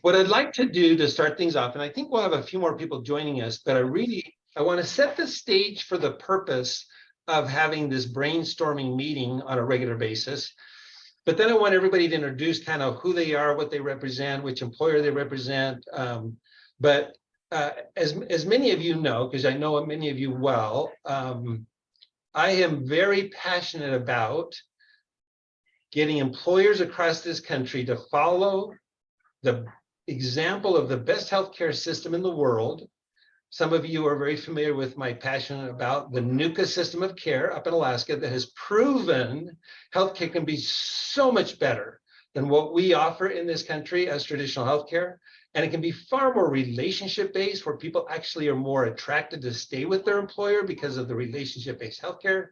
What I'd like to do to start things off, and I think we'll have a few more people joining us, but I want to set the stage for the purpose of having this brainstorming meeting on a regular basis. But then I want everybody to introduce kind of who they are, what they represent, which employer they represent. But as many of you know, because I know many of you well, I am very passionate about getting employers across this country to follow the example of the best healthcare system in the world. Some of you are very familiar with my passion about the NUCA system of care up in Alaska that has proven healthcare can be so much better than what we offer in this country as traditional healthcare. And it can be far more relationship-based, where people actually are more attracted to stay with their employer because of the relationship-based healthcare.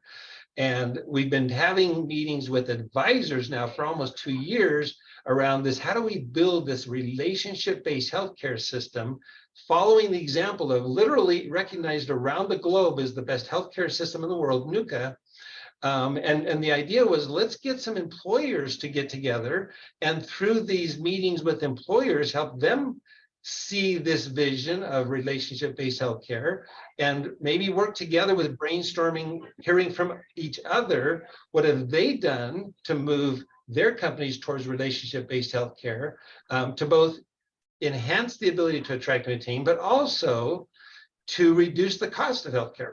And we've been having meetings with advisors now for almost 2 years around this. How do we build this relationship-based healthcare system following the example of literally recognized around the globe as the best healthcare system in the world, NUCA? And the idea was, let's get some employers to get together, and through these meetings with employers, help them see this vision of relationship-based healthcare, and maybe work together with brainstorming, hearing from each other, what have they done to move their companies towards relationship-based healthcare, to both enhance the ability to attract and retain, but also to reduce the cost of healthcare.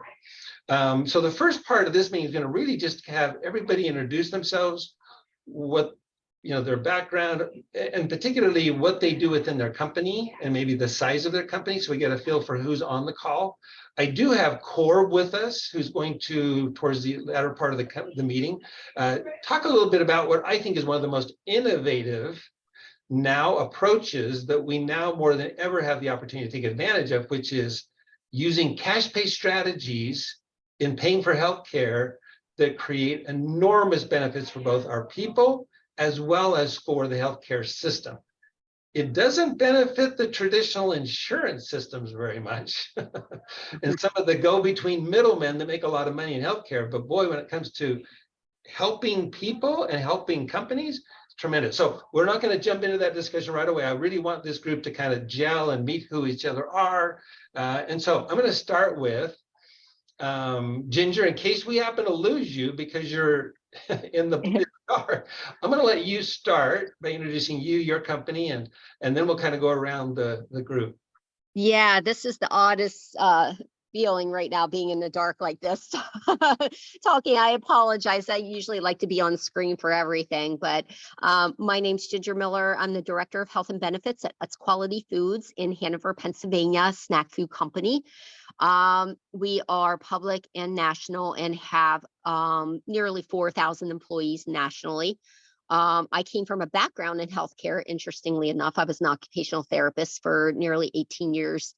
So the first part of this meeting is going to really just have everybody introduce themselves, what their background, and particularly what they do within their company, and maybe the size of their company, so we get a feel for who's on the call. I do have Corb with us, who's going to, towards the latter part of the meeting, talk a little bit about what I think is one of the most innovative now approaches that we now more than ever have the opportunity to take advantage of, which is using cash-pay strategies in paying for healthcare that create enormous benefits for both our people as well as for the healthcare system. It doesn't benefit the traditional insurance systems very much, and some of the go-between middlemen that make a lot of money in healthcare. But boy, when it comes to helping people and helping companies, it's tremendous. So we're not going to jump into that discussion right away. I really want this group to kind of gel and meet who each other are. And so I'm going to start with Ginger, in case we happen to lose you because you're in the car. I'm going to let you start by introducing you, your company, and then we'll kind of go around the group. Yeah, this is the oddest feeling right now, being in the dark like this. Talking, I apologize. I usually like to be on screen for everything, but my name's Ginger Miller. I'm the Director of Health and Benefits at Let's Quality Foods in Hanover, Pennsylvania, snack food company. We are public and national and have nearly 4,000 employees nationally. I came from a background in healthcare. Interestingly enough, I was an occupational therapist for nearly 18 years.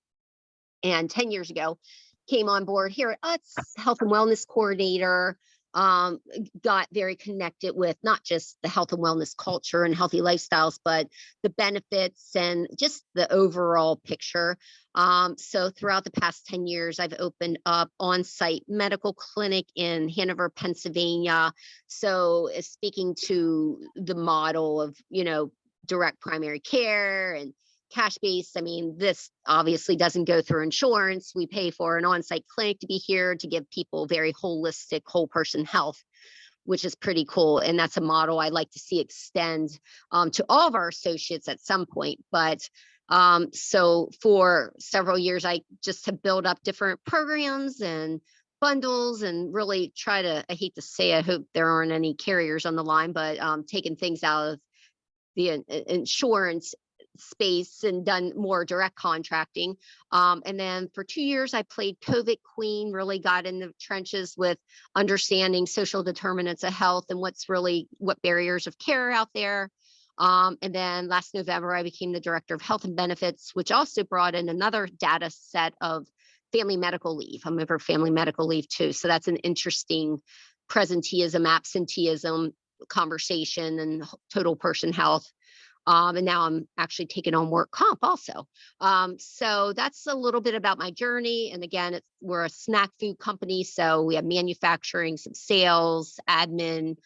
And 10 years ago, came on board here at Utz, health and wellness coordinator, got very connected with not just the health and wellness culture and healthy lifestyles, but the benefits and just the overall picture. So throughout the past 10 years, I've opened up on-site medical clinic in Hanover, Pennsylvania. So speaking to the model of, direct primary care and cash-based. I mean, this obviously doesn't go through insurance. We pay for an on-site clinic to be here to give people very holistic, whole person health, which is pretty cool. And that's a model I'd like to see extend to all of our associates at some point. But so for several years, I just have built up different programs and bundles and really try to, I hate to say, I hope there aren't any carriers on the line, but taking things out of the insurance space and done more direct contracting. And then for 2 years, I played COVID queen, really got in the trenches with understanding social determinants of health and what barriers of care are out there. And then last November, I became the Director of Health and Benefits, which also brought in another data set of family medical leave. I'm over family medical leave too. So that's an interesting presenteeism, absenteeism conversation and total person health. And now I'm actually taking on work comp also. So that's a little bit about my journey. And again, we're a snack food company. So we have manufacturing, some sales, admin,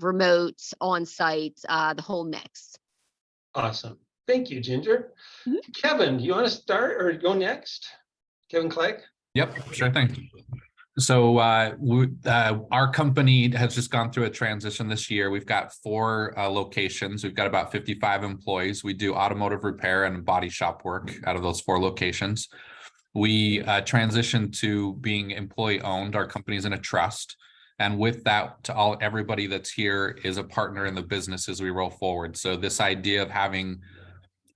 remote, on-site, the whole mix. Awesome. Thank you, Ginger. Mhm. Kevin, you want to start or go next? Kevin Clegg? Yep, sure thing. So our company has just gone through a transition this year. We've got 4 locations. We've got about 55 employees. We do automotive repair and body shop work out of those 4 locations. We transitioned to being employee owned. Our company's in a trust. And with that, to everybody that's here is a partner in the business as we roll forward. So this idea of having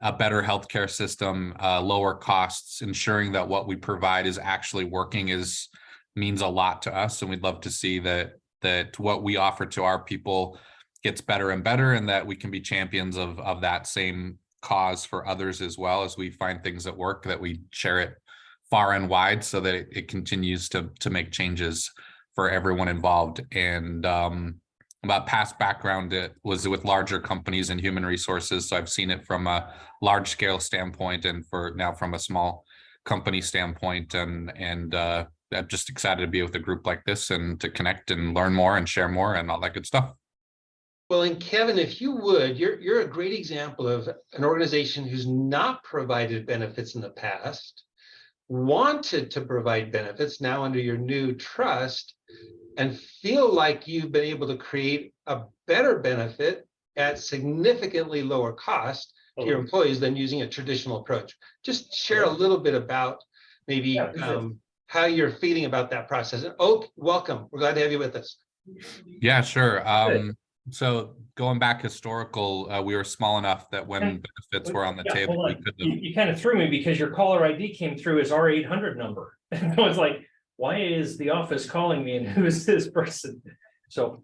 a better healthcare system, lower costs, ensuring that what we provide is actually working means a lot to us. And we'd love to see that what we offer to our people gets better and better, and that we can be champions of that same cause for others as well. As we find things that work, that we share it far and wide so that it continues to make changes for everyone involved. And about past background, it was with larger companies and human resources. So I've seen it from a large scale standpoint and from a small company standpoint. And I'm just excited to be with a group like this and to connect and learn more and share more and all that good stuff. Well, and Kevin, if you would, you're a great example of an organization who's not provided benefits in the past, wanted to provide benefits now under your new trust, and feel like you've been able to create a better benefit at significantly lower cost to your employees than using a traditional approach. Just share a little bit about maybe how you're feeling about that process. And Oak, welcome. We're glad to have you with us. Yeah, sure. So going back historical, we were small enough that when benefits were on the table, we could have... You kind of threw me because your caller ID came through as R800 number. And I was like, why is the office calling me and who is this person? So.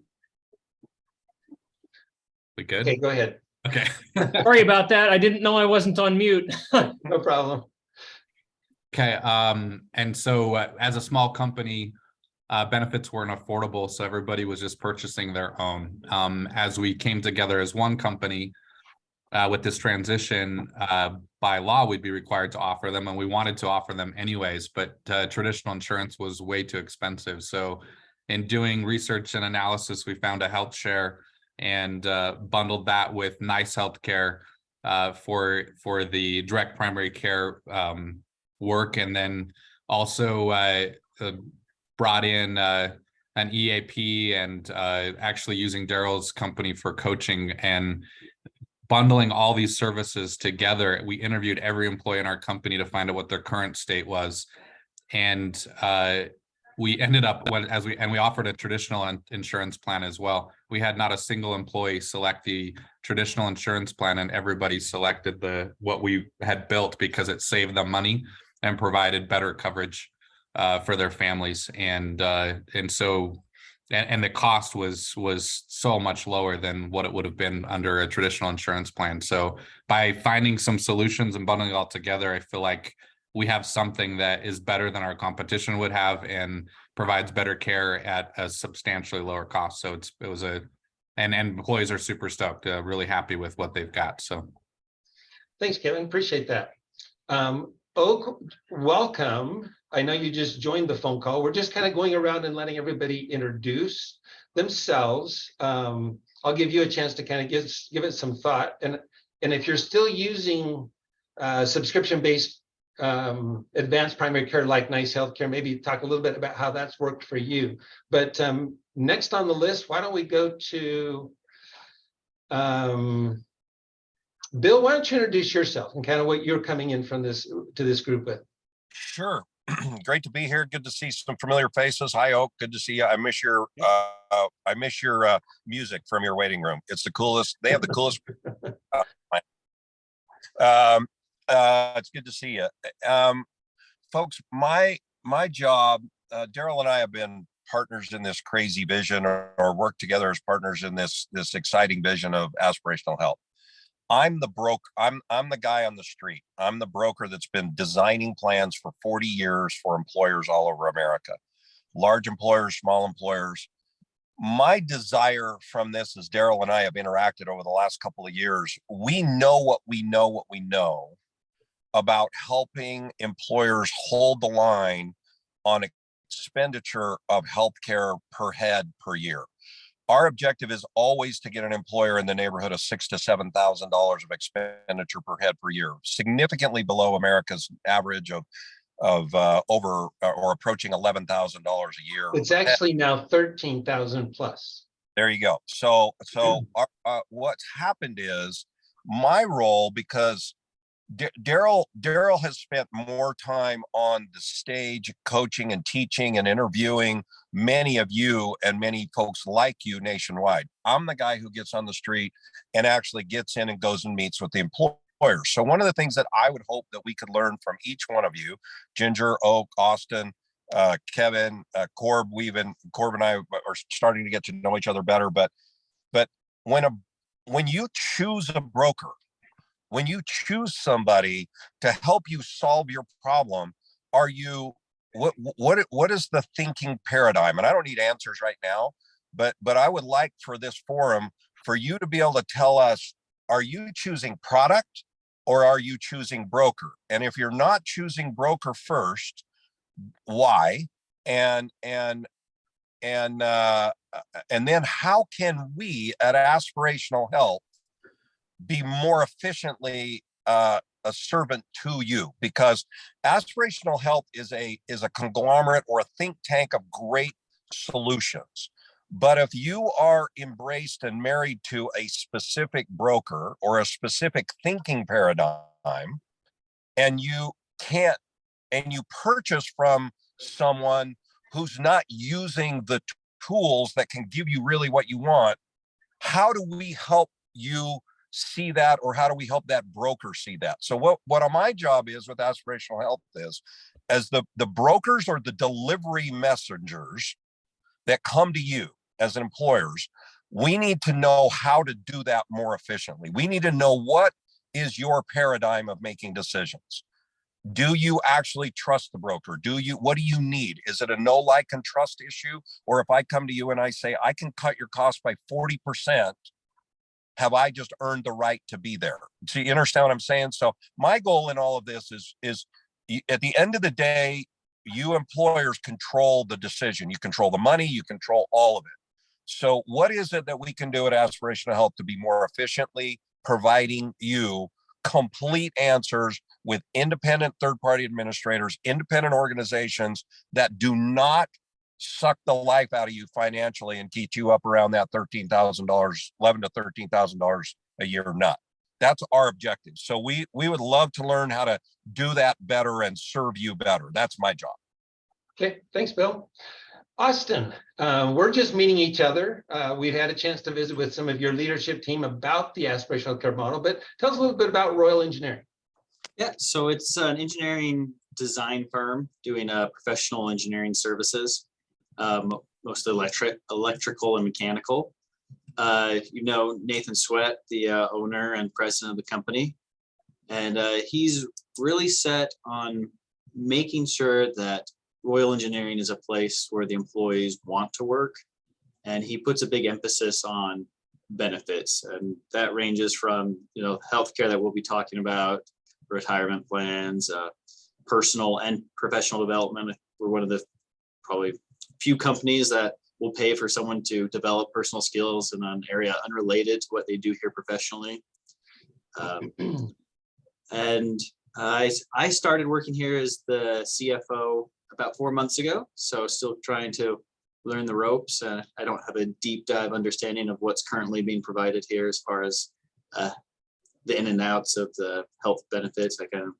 We good? Okay, go ahead. Okay. Sorry about that. I didn't know I wasn't on mute. No problem. Okay. And so as a small company, benefits weren't affordable, so everybody was just purchasing their own. As we came together as one company with this transition, by law, we'd be required to offer them, and we wanted to offer them anyways, but traditional insurance was way too expensive. So in doing research and analysis, we found a health share and bundled that with nice healthcare for the direct primary care work, and then also brought in an EAP and actually using Daryl's company for coaching and bundling all these services together. We interviewed every employee in our company to find out what their current state was. And we ended up, we offered a traditional insurance plan as well. We had not a single employee select the traditional insurance plan, and everybody selected what we had built because it saved them money and provided better coverage for their families. And the cost was so much lower than what it would have been under a traditional insurance plan. So by finding some solutions and bundling it all together, I feel like we have something that is better than our competition would have and provides better care at a substantially lower cost. So and employees are super stoked, really happy with what they've got. So thanks, Kevin. Appreciate that. Oak, welcome. I know you just joined the phone call. We're just kind of going around and letting everybody introduce themselves. I'll give you a chance to kind of give it some thought. And if you're still using subscription-based advanced primary care like Nice Healthcare, maybe talk a little bit about how that's worked for you. But next on the list, why don't we go to Bill? Why don't you introduce yourself and kind of what you're coming in from to this group with? Sure. Great to be here. Good to see some familiar faces. Hi, Oak. Good to see you. I miss your music from your waiting room. It's the coolest. They have the coolest. It's good to see you, folks. My job. Daryl and I have been partners in this crazy vision, or work together as partners in this exciting vision of aspirational health. I'm the broker. I'm the guy on the street. I'm the broker that's been designing plans for 40 years for employers all over America, large employers, small employers. My desire from this, as Daryl and I have interacted over the last couple of years, we know what we know about helping employers hold the line on expenditure of healthcare per head per year. our objective is always to get an employer in the neighborhood of $6,000 to $7,000 of expenditure per head per year, significantly below America's average of over or approaching $11,000 a year. It's actually now 13,000 plus. There you go. So what's happened is my role, because Daryl has spent more time on the stage coaching and teaching and interviewing many of you and many folks like you nationwide. I'm the guy who gets on the street and actually gets in and goes and meets with the employers. So one of the things that I would hope that we could learn from each one of you, Ginger, Oak, Austin, Kevin, Corb and I are starting to get to know each other better. But when you choose a broker, when you choose somebody to help you solve your problem, are you what is the thinking paradigm? And I don't need answers right now, but I would like for this forum for you to be able to tell us, are you choosing product or are you choosing broker? And if you're not choosing broker first, why? And then how can we at Aspirational Health be more efficiently a servant to you? Because Aspirational Health is a conglomerate or a think tank of great solutions. But if you are embraced and married to a specific broker or a specific thinking paradigm, and you purchase from someone who's not using the tools that can give you really what you want, how do we help you see that, or how do we help that broker see that? So what my job is with Aspirational Health is, as the brokers or the delivery messengers that come to you as employers, we need to know how to do that more efficiently. We need to know what is your paradigm of making decisions. Do you actually trust the broker? What do you need? Is it a know, like, and trust issue? Or if I come to you and I say, I can cut your cost by 40%, have I just earned the right to be there? So you understand what I'm saying? So my goal in all of this is at the end of the day, you employers control the decision. You control the money, you control all of it. So what is it that we can do at Aspirational Health to be more efficiently providing you complete answers with independent third-party administrators, independent organizations that do not suck the life out of you financially and keep you up around that $13,000, $11,000 to $13,000 a year nut? That's our objective. So we would love to learn how to do that better and serve you better. That's my job. Okay, thanks, Bill. Austin, we're just meeting each other. We've had a chance to visit with some of your leadership team about the aspirational care model, but tell us a little bit about Royal Engineering. Yeah, so it's an engineering design firm doing professional engineering services, mostly electrical and mechanical. You know Nathan Sweat, the owner and president of the company, and he's really set on making sure that Royal Engineering is a place where the employees want to work, and he puts a big emphasis on benefits, and that ranges from healthcare that we'll be talking about, retirement plans, personal and professional development. We're one of the probably few companies that will pay for someone to develop personal skills in an area unrelated to what they do here professionally. And I started working here as the CFO about 4 months ago, so still trying to learn the ropes. I don't have a deep dive understanding of what's currently being provided here as far as the in and outs of the health benefits. I kind of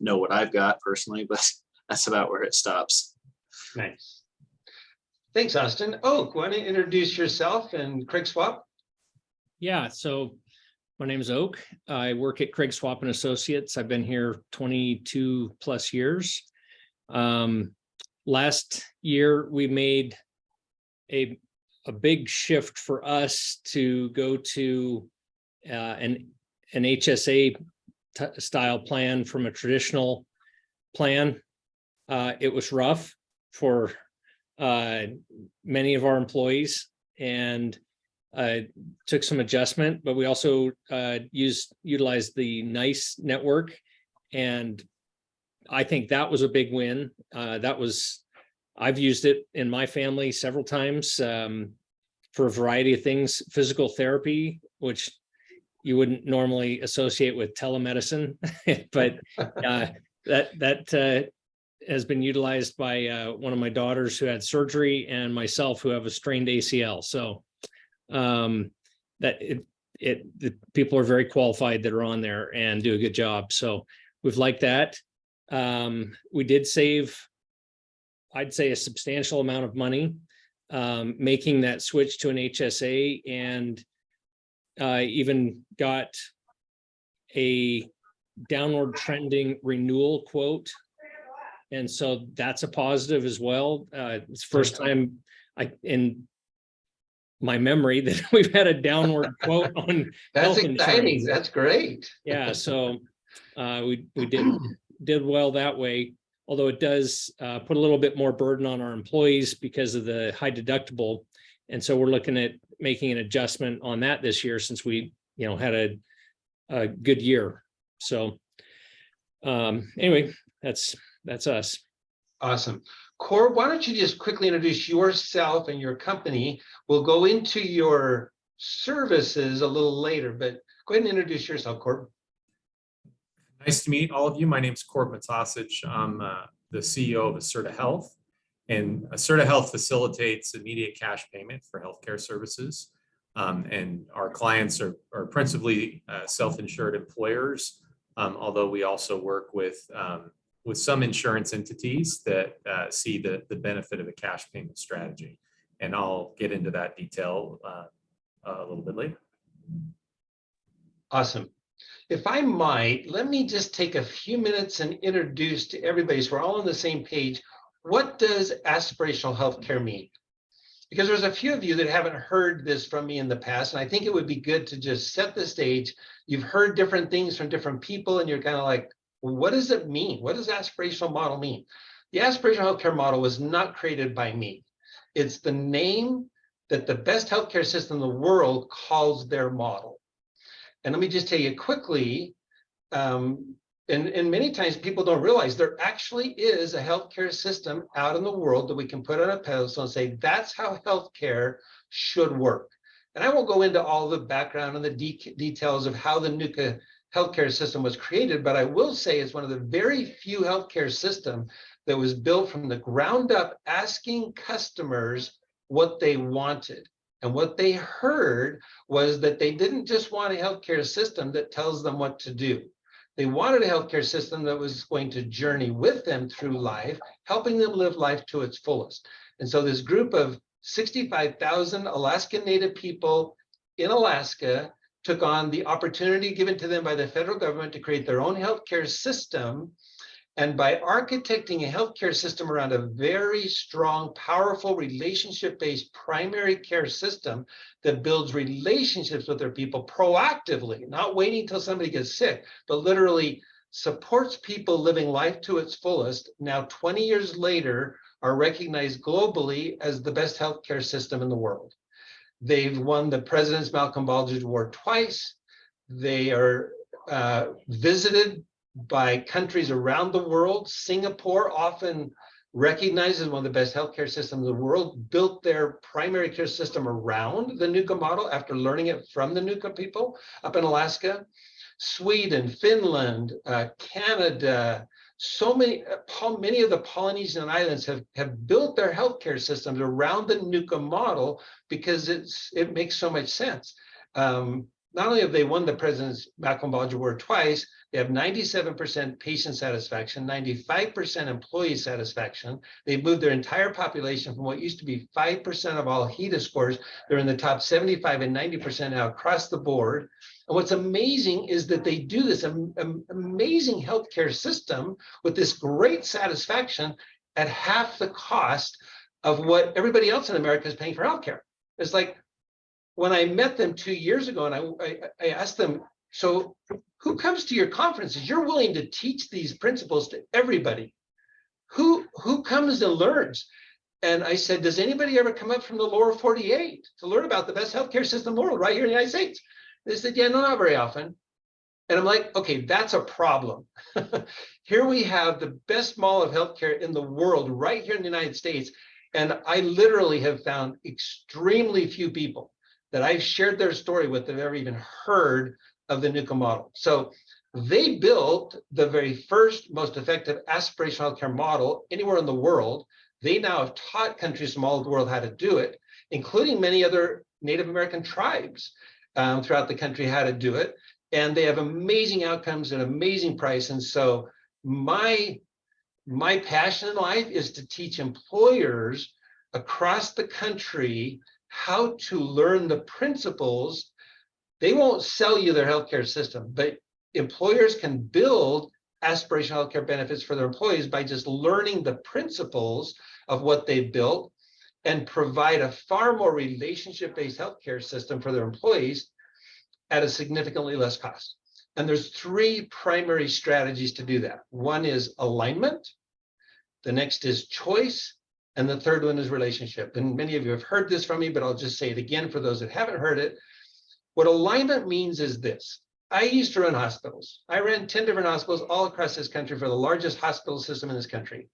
know what I've got personally, but that's about where it stops. Nice. Thanks, Austin. Oak, want to introduce yourself and Craig Swap? Yeah, so my name is Oak. I work at Craig Swap and Associates. I've been here 22 plus years. Last year, we made a big shift for us to go to an HSA style plan from a traditional plan. It was rough for many of our employees, and took some adjustment, but we also utilized the NICE network, and I think that was a big win. I've used it in my family several times. for a variety of things, physical therapy, which you wouldn't normally associate with telemedicine, but that has been utilized by one of my daughters who had surgery and myself who have a strained ACL. So the people are very qualified that are on there and do a good job. So we've liked that. We did save, I'd say, a substantial amount of money making that switch to an HSA, and even got a downward trending renewal quote. And so that's a positive as well. It's the first time in my memory that we've had a downward quote on That's health exciting. insurance. That's great. Yeah, so we did well that way, although it does put a little bit more burden on our employees because of the high deductible. And so we're looking at making an adjustment on that this year, since we had a good year. So anyway, that's us. Awesome. Cor, why don't you just quickly introduce yourself and your company? We'll go into your services a little later, but go ahead and introduce yourself, Cor. Nice to meet all of you. My name is Corbin Matosic. I'm the CEO of Acerta Health, and Acerta Health facilitates immediate cash payment for healthcare services. And our clients are principally self-insured employers, although we also work with some insurance entities that see the benefit of a cash payment strategy. And I'll get into that detail a little bit later. Awesome. If I might, let me just take a few minutes and introduce to everybody, so we're all on the same page. What does aspirational healthcare mean? Because there's a few of you that haven't heard this from me in the past, and I think it would be good to just set the stage. You've heard different things from different people, and you're kind of like, well, what does it mean? What does aspirational model mean? The aspirational healthcare model was not created by me. It's the name that the best healthcare system in the world calls their model. And let me just tell you quickly, and many times people don't realize there actually is a healthcare system out in the world that we can put on a pedestal and say, that's how healthcare should work. And I won't go into all the background and the details of how the NUCA healthcare system was created, but I will say it's one of the very few healthcare systems that was built from the ground up, asking customers what they wanted. And what they heard was that they didn't just want a healthcare system that tells them what to do. They wanted a healthcare system that was going to journey with them through life, helping them live life to its fullest. And so this group of 65,000 Alaskan Native people in Alaska took on the opportunity given to them by the federal government to create their own healthcare system. And by architecting a healthcare system around a very strong, powerful, relationship-based primary care system that builds relationships with their people proactively, not waiting until somebody gets sick, but literally supports people living life to its fullest, now 20 years later, are recognized globally as the best healthcare system in the world. They've won the President's Malcolm Baldrige Award twice. They are visited by countries around the world. Singapore, often recognized as one of the best healthcare systems in the world, built their primary care system around the NUCA model after learning it from the NUCA people up in Alaska. Sweden, Finland, Canada, so many of the Polynesian islands have built their healthcare systems around the NUCA model because it makes so much sense. Not only have they won the President's Malcolm Baldrige Award twice, they have 97% patient satisfaction, 95% employee satisfaction. They've moved their entire population from what used to be 5% of all HEDIS scores. They're in the top 75 and 90% now across the board. And what's amazing is that they do this amazing healthcare system with this great satisfaction at half the cost of what everybody else in America is paying for healthcare. It's like, when I met them 2 years ago and I asked them, so who comes to your conferences? You're willing to teach these principles to everybody. Who comes and learns? And I said, does anybody ever come up from the lower 48 to learn about the best healthcare system in the world right here in the United States? They said, yeah, no, not very often. And I'm like, okay, that's a problem. Here we have the best model of healthcare in the world right here in the United States. And I literally have found extremely few people that I've shared their story with that have ever even heard of the NUCA model. So they built the very first, most effective aspirational healthcare model anywhere in the world. They now have taught countries from all over the world how to do it, including many other Native American tribes throughout the country how to do it. And they have amazing outcomes and amazing price. And so my passion in life is to teach employers across the country how to learn the principles. They won't sell you their healthcare system, but employers can build aspirational healthcare benefits for their employees by just learning the principles of what they built and provide a far more relationship-based healthcare system for their employees at a significantly less cost. And there's three primary strategies to do that. One is alignment, the next is choice, and the third one is relationship. And many of you have heard this from me, but I'll just say it again for those that haven't heard it. What alignment means is this. I used to run hospitals. I ran 10 different hospitals all across this country for the largest hospital system in this country.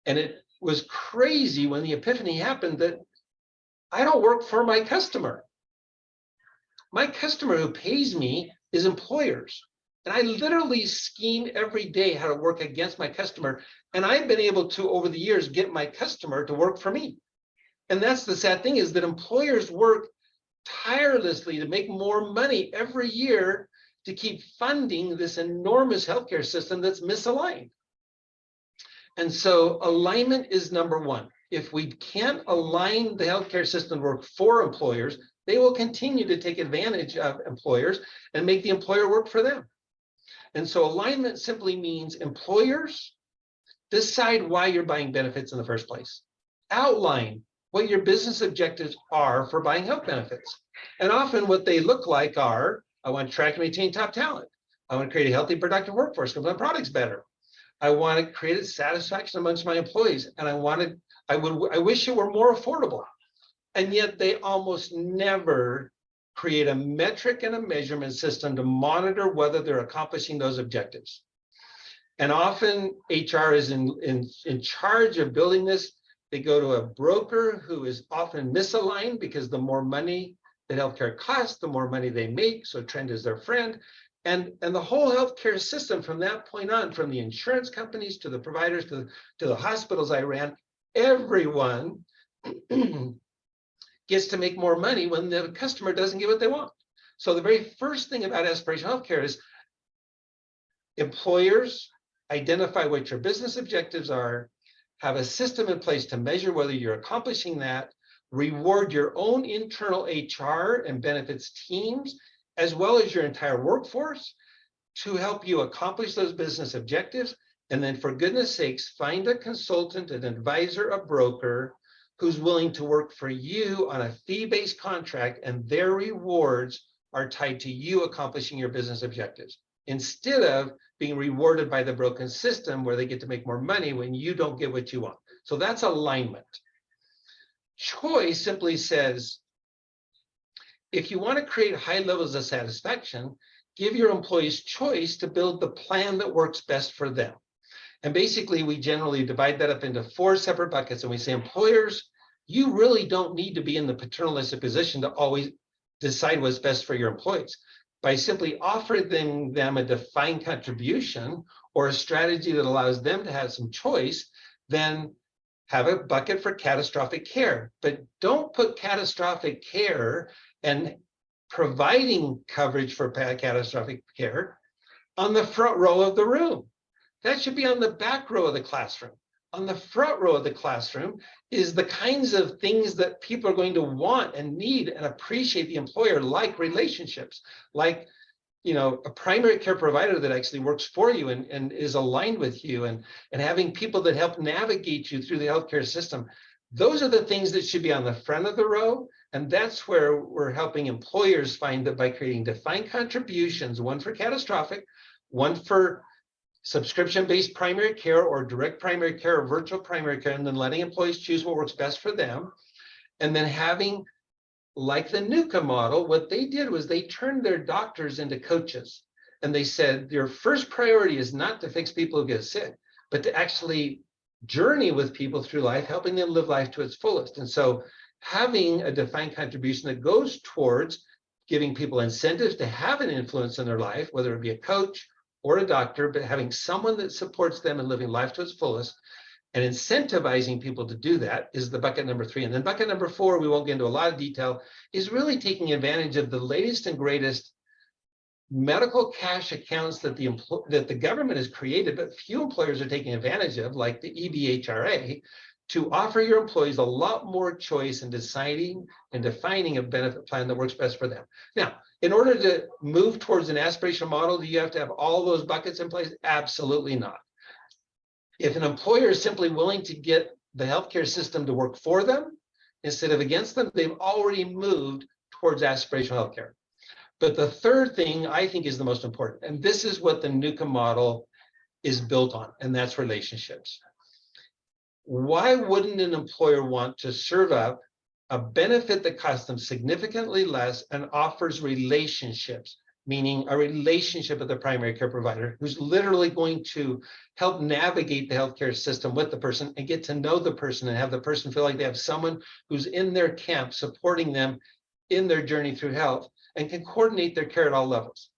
And it was crazy when the epiphany happened that I don't work for my customer. My customer who pays me is employers. And I literally scheme every day how to work against my customer. And I've been able to, over the years, get my customer to work for me. And that's the sad thing, is that employers work tirelessly to make more money every year to keep funding this enormous healthcare system that's misaligned. And so alignment is number one. If we can't align the healthcare system to work for employers, they will continue to take advantage of employers and make the employer work for them. And so alignment simply means employers decide why you're buying benefits in the first place. Outline what your business objectives are for buying health benefits. And often what they look like are, I want to attract and retain top talent. I want to create a healthy, productive workforce because my product's better. I want to create a satisfaction amongst my employees. And I wish it were more affordable. And yet they almost never create a metric and a measurement system to monitor whether they're accomplishing those objectives. And often HR is in charge of building this. They go to a broker who is often misaligned because the more money that healthcare costs, the more money they make. So trend is their friend. And the whole healthcare system from that point on, from the insurance companies to the providers to the hospitals I ran, everyone gets to make more money when the customer doesn't get what they want. So the very first thing about aspirational healthcare is employers identify what your business objectives are, have a system in place to measure whether you're accomplishing that, reward your own internal HR and benefits teams, as well as your entire workforce to help you accomplish those business objectives. And then for goodness sakes, find a consultant, an advisor, a broker who's willing to work for you on a fee-based contract, and their rewards are tied to you accomplishing your business objectives, instead of being rewarded by the broken system where they get to make more money when you don't get what you want. So that's alignment. Choice simply says, if you want to create high levels of satisfaction, give your employees choice to build the plan that works best for them. And basically, we generally divide that up into 4 separate buckets. And we say, employers, you really don't need to be in the paternalistic position to always decide what's best for your employees. By simply offering them a defined contribution or a strategy that allows them to have some choice, then have a bucket for catastrophic care. But don't put catastrophic care and providing coverage for catastrophic care on the front row of the room. That should be on the back row of the classroom. On the front row of the classroom is the kinds of things that people are going to want and need and appreciate the employer, like relationships, like, you know, a primary care provider that actually works for you and is aligned with you, and having people that help navigate you through the healthcare system. Those are the things that should be on the front of the row. And that's where we're helping employers find that by creating defined contributions, one for catastrophic, one for subscription-based primary care or direct primary care or virtual primary care, and then letting employees choose what works best for them. And then having, like the NUCA model, what they did was they turned their doctors into coaches. And they said, your first priority is not to fix people who get sick, but to actually journey with people through life, helping them live life to its fullest. And so having a defined contribution that goes towards giving people incentives to have an influence in their life, whether it be a coach or a doctor, but having someone that supports them in living life to its fullest and incentivizing people to do that is the bucket number 3. And then bucket number 4, we won't get into a lot of detail, is really taking advantage of the latest and greatest medical cash accounts that the government has created, but few employers are taking advantage of, like the EBHRA, to offer your employees a lot more choice in deciding and defining a benefit plan that works best for them. Now, in order to move towards an aspirational model, do you have to have all those buckets in place? Absolutely not. If an employer is simply willing to get the healthcare system to work for them instead of against them, they've already moved towards aspirational healthcare. But the third thing I think is the most important, and this is what the NUCA model is built on, and that's relationships. Why wouldn't an employer want to serve up a benefit that costs them significantly less and offers relationships, meaning a relationship with the primary care provider who's literally going to help navigate the healthcare system with the person and get to know the person and have the person feel like they have someone who's in their camp supporting them in their journey through health and can coordinate their care at all levels.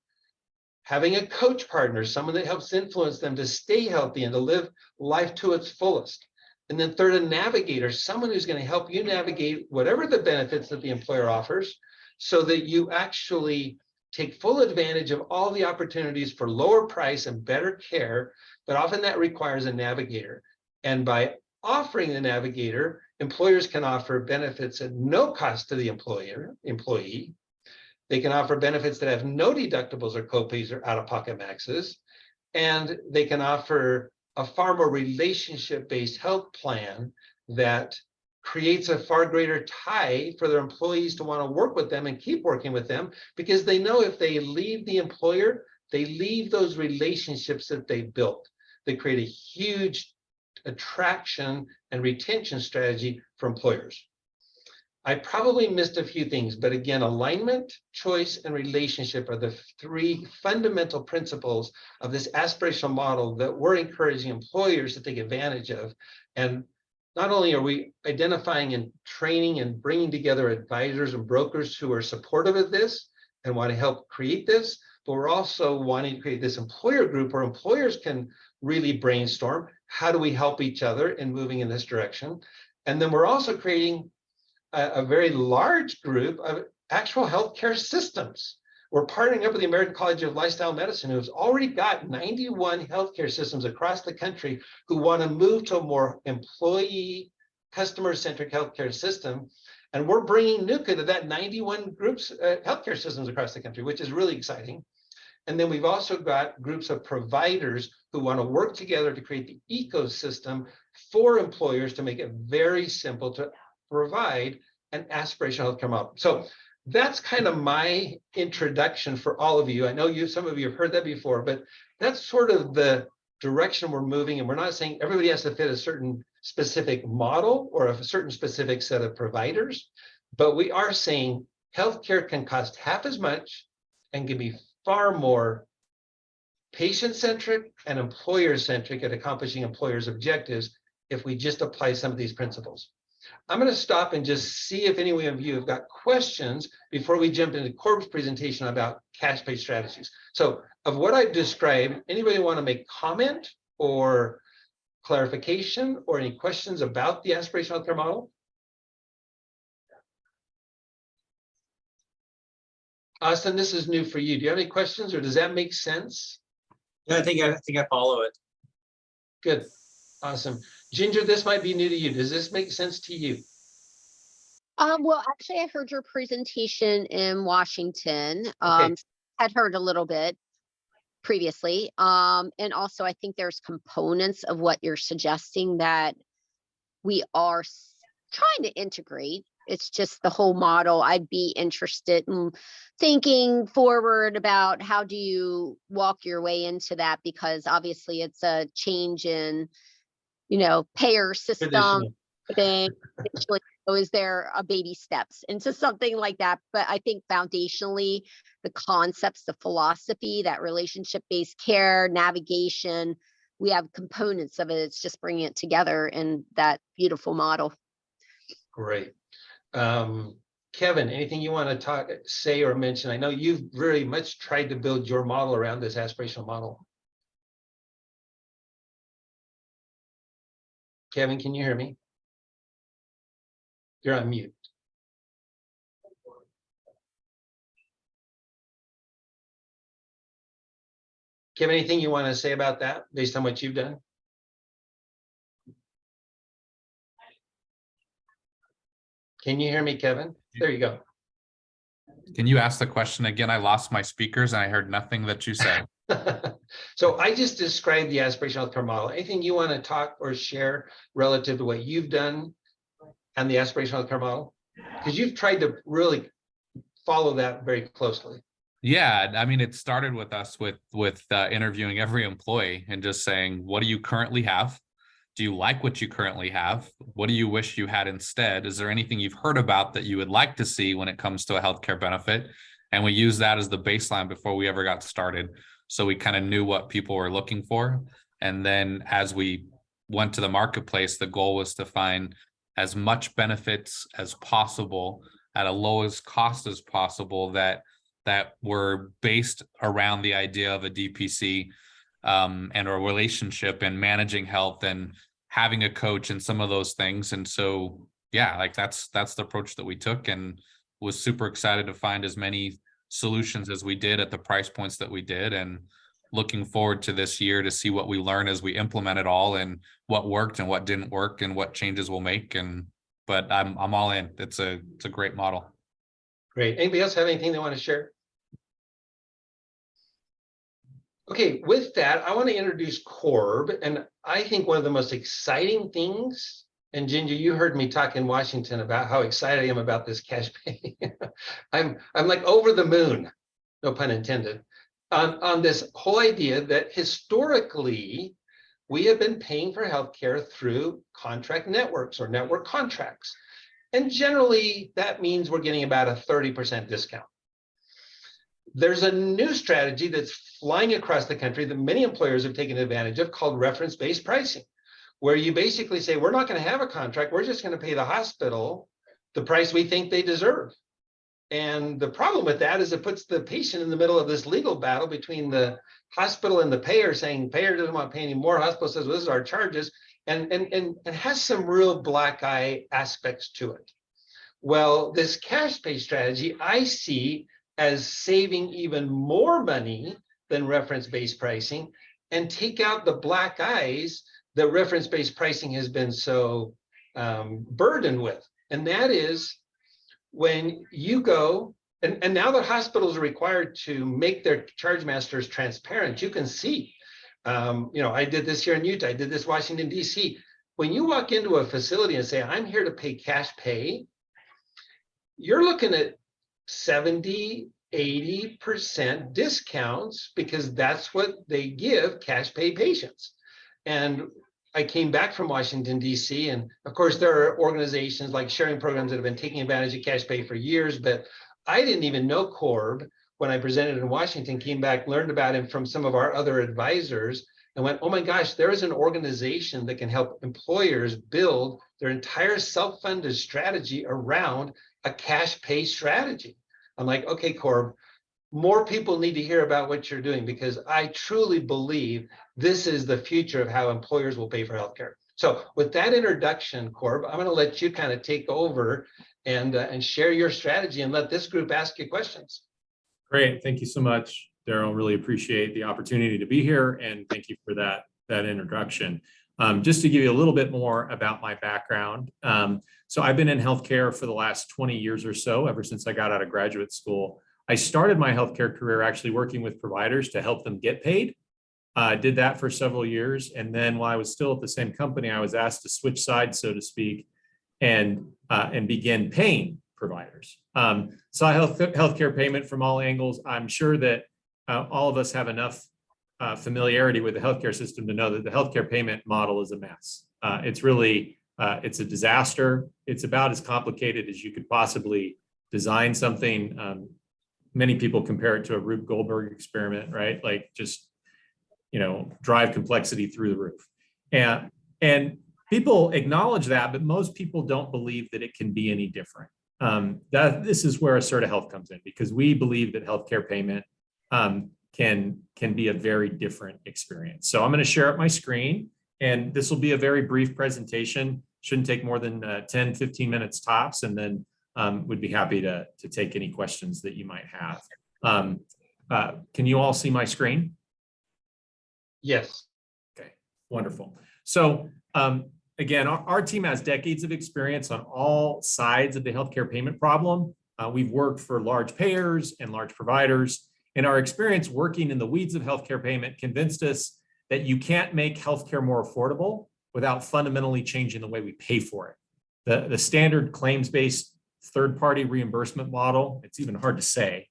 Having a coach partner, someone that helps influence them to stay healthy and to live life to its fullest. And then third, a navigator, someone who's going to help you navigate whatever the benefits that the employer offers so that you actually take full advantage of all the opportunities for lower price and better care, but often that requires a navigator. And by offering the navigator, employers can offer benefits at no cost to the employee. They can offer benefits that have no deductibles or copays or out-of-pocket maxes, and they can offer a far more relationship-based health plan that creates a far greater tie for their employees to want to work with them and keep working with them, because they know if they leave the employer, they leave those relationships that they built. They create a huge attraction and retention strategy for employers. I probably missed a few things, but again, alignment, choice, and relationship are the 3 fundamental principles of this aspirational model that we're encouraging employers to take advantage of. And not only are we identifying and training and bringing together advisors and brokers who are supportive of this and want to help create this, but we're also wanting to create this employer group where employers can really brainstorm, how do we help each other in moving in this direction? And then we're also creating a very large group of actual healthcare systems. We're partnering up with the American College of Lifestyle Medicine, who's already got 91 healthcare systems across the country who want to move to a more employee, customer-centric healthcare system. And we're bringing NUCA to that 91 groups, healthcare systems across the country, which is really exciting. And then we've also got groups of providers who want to work together to create the ecosystem for employers to make it very simple to provide an aspirational healthcare model. So that's kind of my introduction for all of you. I know some of you have heard that before, but that's sort of the direction we're moving. And we're not saying everybody has to fit a certain specific model or a certain specific set of providers, but we are saying healthcare can cost half as much and can be far more patient-centric and employer-centric at accomplishing employers' objectives if we just apply some of these principles. I'm going to stop and just see if any of you have got questions before we jump into Corb's presentation about cash pay strategies. So of what I've described, anybody want to make comment or clarification or any questions about the aspirational healthcare model? Austin, this is new for you. Do you have any questions or does that make sense? Yeah, I think I follow it. Good. Awesome. Ginger, this might be new to you. Does this make sense to you? Well, actually, I heard your presentation in Washington. Okay. Had heard a little bit previously. And also, I think there's components of what you're suggesting that we are trying to integrate. It's just the whole model. I'd be interested in thinking forward about how do you walk your way into that, because obviously it's a change in, payer system Traditional. thing. So is there a baby steps into something like that? But I think foundationally, the concepts, the philosophy, that relationship-based care, navigation we have components of it. It's just bringing it together in that beautiful model. Great. Kevin, anything you want to say or mention? I know you've very much tried to build your model around this aspirational model. Kevin, can you hear me? You're on mute. Kevin, anything you want to say about that based on what you've done? Can you hear me, Kevin? There you go. Can you ask the question again? I lost my speakers and I heard nothing that you said. So I just described the aspirational healthcare model. Anything you want to talk or share relative to what you've done and the aspirational healthcare model? Because you've tried to really follow that very closely. Yeah, I mean, it started with us with interviewing every employee and just saying, what do you currently have? Do you like what you currently have? What do you wish you had instead? Is there anything you've heard about that you would like to see when it comes to a healthcare benefit? And we use that as the baseline before we ever got started. So we kind of knew what people were looking for. And then as we went to the marketplace, the goal was to find as much benefits as possible at a lowest cost as possible that were based around the idea of a DPC and a relationship and managing health and having a coach and some of those things. And so, yeah, like that's the approach that we took, and was super excited to find as many solutions as we did at the price points that we did, and looking forward to this year to see what we learn as we implement it all, and what worked and what didn't work and what changes we'll make. But I'm all in. It's a great model. Great. Anybody else have anything they want to share? Okay, with that, I want to introduce Corb, and I think one of the most exciting things, and Ginger, you heard me talk in Washington about how excited I am about this cash pay. I'm like over the moon, no pun intended, on this whole idea that historically we have been paying for healthcare through contract networks or network contracts. And generally that means we're getting about a 30% discount. There's a new strategy that's flying across the country that many employers have taken advantage of called reference-based pricing, where you basically say, we're not going to have a contract. We're just going to pay the hospital the price we think they deserve. And the problem with that is it puts the patient in the middle of this legal battle between the hospital and the payer, saying payer doesn't want to pay any more. Hospital says, well, this is our charges, and has some real black eye aspects to it. Well, this cash pay strategy I see as saving even more money than reference-based pricing, and take out the black eyes that reference-based pricing has been so burdened with. And that is when you go, and now the hospitals are required to make their charge masters transparent. You can see, I did this here in Utah, I did this Washington, D.C. When you walk into a facility and say, I'm here to pay cash pay, you're looking at 70, 80% discounts, because that's what they give cash pay patients. And I came back from Washington, D.C., and of course, there are organizations like sharing programs that have been taking advantage of cash pay for years, but I didn't even know Corb when I presented in Washington, came back, learned about him from some of our other advisors, and went, oh my gosh, there is an organization that can help employers build their entire self-funded strategy around a cash pay strategy. I'm like, okay, Corb, more people need to hear about what you're doing, because I truly believe this is the future of how employers will pay for healthcare. So with that introduction, Corb, I'm going to let you kind of take over and share your strategy and let this group ask you questions. Great. Thank you so much, Daryl. Really appreciate the opportunity to be here, and thank you for that introduction. Just to give you a little bit more about my background. So I've been in healthcare for the last 20 years or so, ever since I got out of graduate school. I started my healthcare career actually working with providers to help them get paid. Did that for several years. And then while I was still at the same company, I was asked to switch sides, so to speak, and begin paying providers. So healthcare payment from all angles. I'm sure that all of us have enough familiarity with the healthcare system to know that the healthcare payment model is a mess. It's really, it's a disaster. It's about as complicated as you could possibly design something. Many people compare it to a Rube Goldberg experiment, right? Like, just drive complexity through the roof. And people acknowledge that, but most people don't believe that it can be any different. This is where Asserta Health comes in, because we believe that healthcare payment can be a very different experience. So I'm going to share up my screen, and this will be a very brief presentation. Shouldn't take more than 10, 15 minutes tops, and then would be happy to take any questions that you might have. Can you all see my screen? Yes. Okay, wonderful. So again, our team has decades of experience on all sides of the healthcare payment problem. We've worked for large payers and large providers, and our experience working in the weeds of healthcare payment convinced us that you can't make healthcare more affordable without fundamentally changing the way we pay for it. The standard claims-based third-party reimbursement model, it's even hard to say,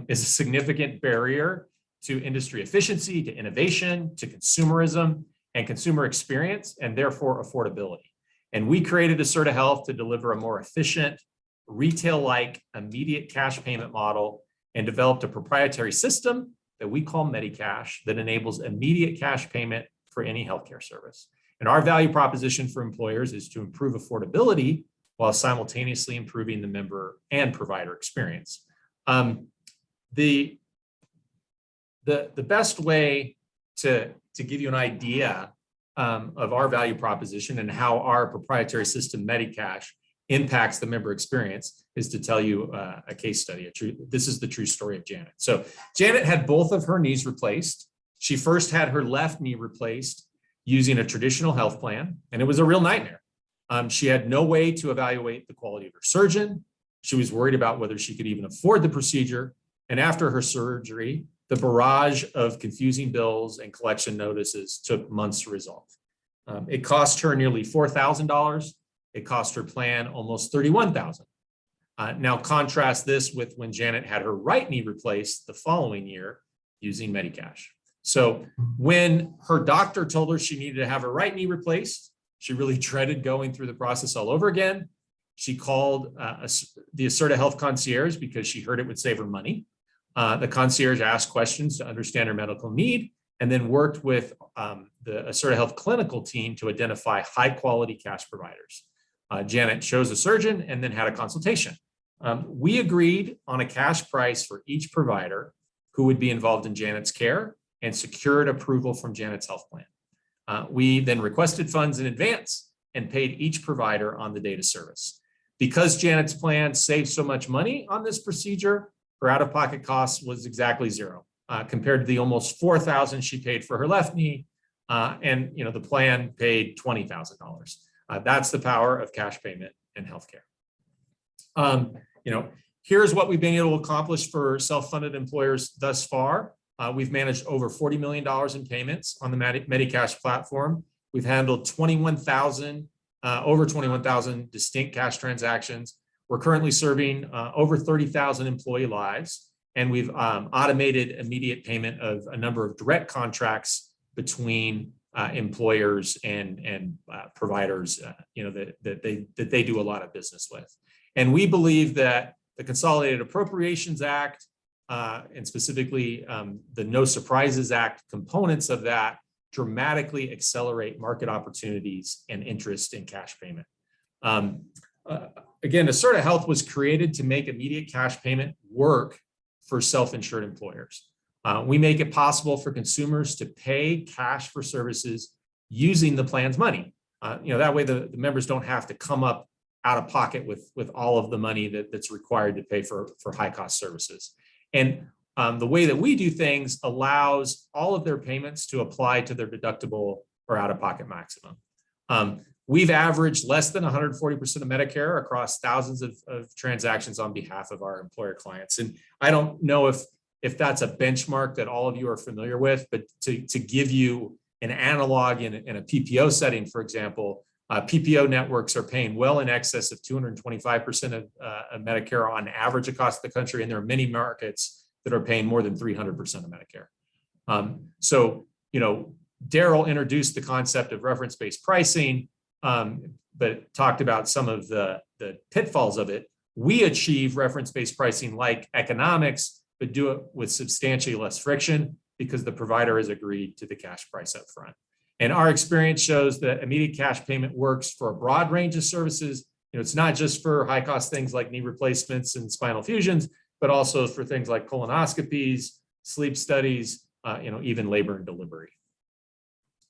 is a significant barrier to industry efficiency, to innovation, to consumerism and consumer experience, and therefore affordability. And we created Asserta Health to deliver a more efficient, retail-like, immediate cash payment model, and developed a proprietary system that we call Medicash that enables immediate cash payment for any healthcare service. And our value proposition for employers is to improve affordability while simultaneously improving the member and provider experience. The best way to give you an idea of our value proposition and how our proprietary system Medicash impacts the member experience is to tell you a case study. This is the true story of Janet. So Janet had both of her knees replaced. She first had her left knee replaced using a traditional health plan, and it was a real nightmare. She had no way to evaluate the quality of her surgeon. She was worried about whether she could even afford the procedure. And after her surgery, the barrage of confusing bills and collection notices took months to resolve. It cost her nearly $4,000. It cost her plan almost $31,000. Now contrast this with when Janet had her right knee replaced the following year using Medicash. So when her doctor told her she needed to have her right knee replaced, she really dreaded going through the process all over again. She called the Asserta Health concierge because she heard it would save her money. The concierge asked questions to understand her medical need and then worked with the Asserta Health clinical team to identify high quality cash providers. Janet chose a surgeon and then had a consultation. We agreed on a cash price for each provider who would be involved in Janet's care and secured approval from Janet's health plan. We then requested funds in advance and paid each provider on the date of service. Because Janet's plan saved so much money on this procedure, her out-of-pocket cost was exactly zero compared to the almost $4,000 she paid for her left knee, and the plan paid $20,000. That's the power of cash payment in healthcare. Here's what we've been able to accomplish for self-funded employers thus far. We've managed over $40 million in payments on the Medicash platform. We've handled over 21,000 distinct cash transactions. We're currently serving over 30,000 employee lives, and we've automated immediate payment of a number of direct contracts between employers and providers, that they do a lot of business with. And we believe that the Consolidated Appropriations Act, and specifically the No Surprises Act components of that, dramatically accelerate market opportunities and interest in cash payment. Again, Asserta Health was created to make immediate cash payment work for self-insured employers. We make it possible for consumers to pay cash for services using the plan's money. That way the members don't have to come up out of pocket with all of the money that's required to pay for high-cost services. And the way that we do things allows all of their payments to apply to their deductible or out-of-pocket maximum. We've averaged less than 140% of Medicare across thousands of transactions on behalf of our employer clients. And I don't know if that's a benchmark that all of you are familiar with, but to give you an analog in a PPO setting, for example, PPO networks are paying well in excess of 225% of Medicare on average across the country, and there are many markets that are paying more than 300% of Medicare. So, Daryl introduced the concept of reference-based pricing, but talked about some of the pitfalls of it. We achieve reference-based pricing like economics, but do it with substantially less friction. because the provider has agreed to the cash price up front. And our experience shows that immediate cash payment works for a broad range of services. It's not just for high cost things like knee replacements and spinal fusions, but also for things like colonoscopies, sleep studies, even labor and delivery.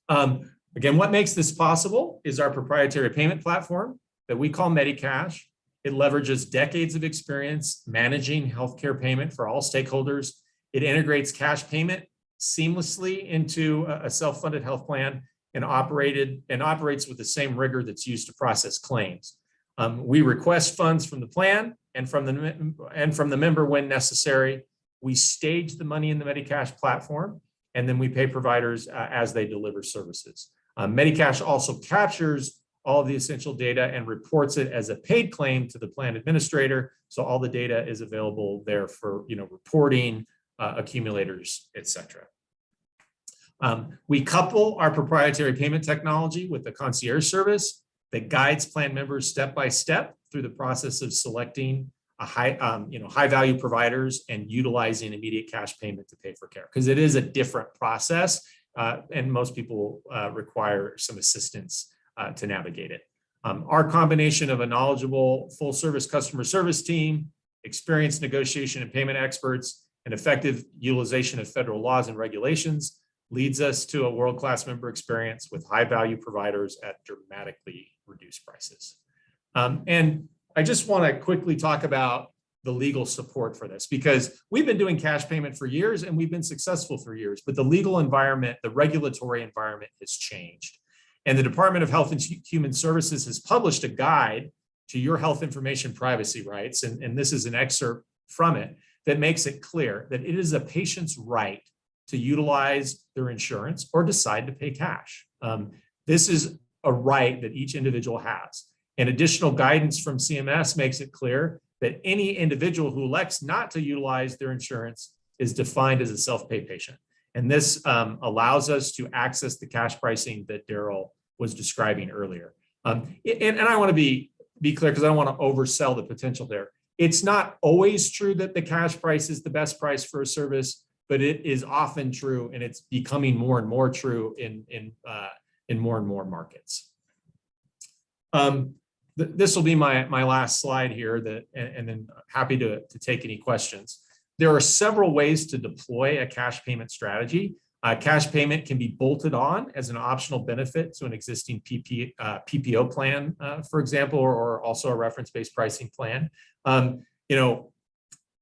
Again, what makes this possible is our proprietary payment platform that we call Medicash. It leverages decades of experience managing healthcare payment for all stakeholders. It integrates cash payment seamlessly into a self-funded health plan and operates with the same rigor that's used to process claims. We request funds from the plan and from the member when necessary. We stage the money in the Medicash platform, and then we pay providers as they deliver services. Medicash also captures all of the essential data and reports it as a paid claim to the plan administrator. So all the data is available there for reporting, accumulators, etc. We couple our proprietary payment technology with the concierge service that guides plan members step by step through the process of selecting a high value providers and utilizing immediate cash payment to pay for care, because it is a different process and most people require some assistance to navigate it. Our combination of a knowledgeable full service customer service team, experienced negotiation and payment experts, and effective utilization of federal laws and regulations leads us to a world-class member experience with high-value providers at dramatically reduced prices. And I just want to quickly talk about the legal support for this, because we've been doing cash payment for years and we've been successful for years, but the legal environment, the regulatory environment has changed. And the Department of Health and Human Services has published a guide to your health information privacy rights, and this is an excerpt from it, that makes it clear that it is a patient's right to utilize their insurance or decide to pay cash. This is a right that each individual has. And additional guidance from CMS makes it clear that any individual who elects not to utilize their insurance is defined as a self-pay patient. And this allows us to access the cash pricing that Daryl was describing earlier. And I want to be clear, because I don't want to oversell the potential there. It's not always true that the cash price is the best price for a service, but it is often true, and it's becoming more and more true in more and more markets. This will be my last slide here, and then happy to take any questions. There are several ways to deploy a cash payment strategy. Cash payment can be bolted on as an optional benefit to an existing PPO plan, for example, or also a reference-based pricing plan.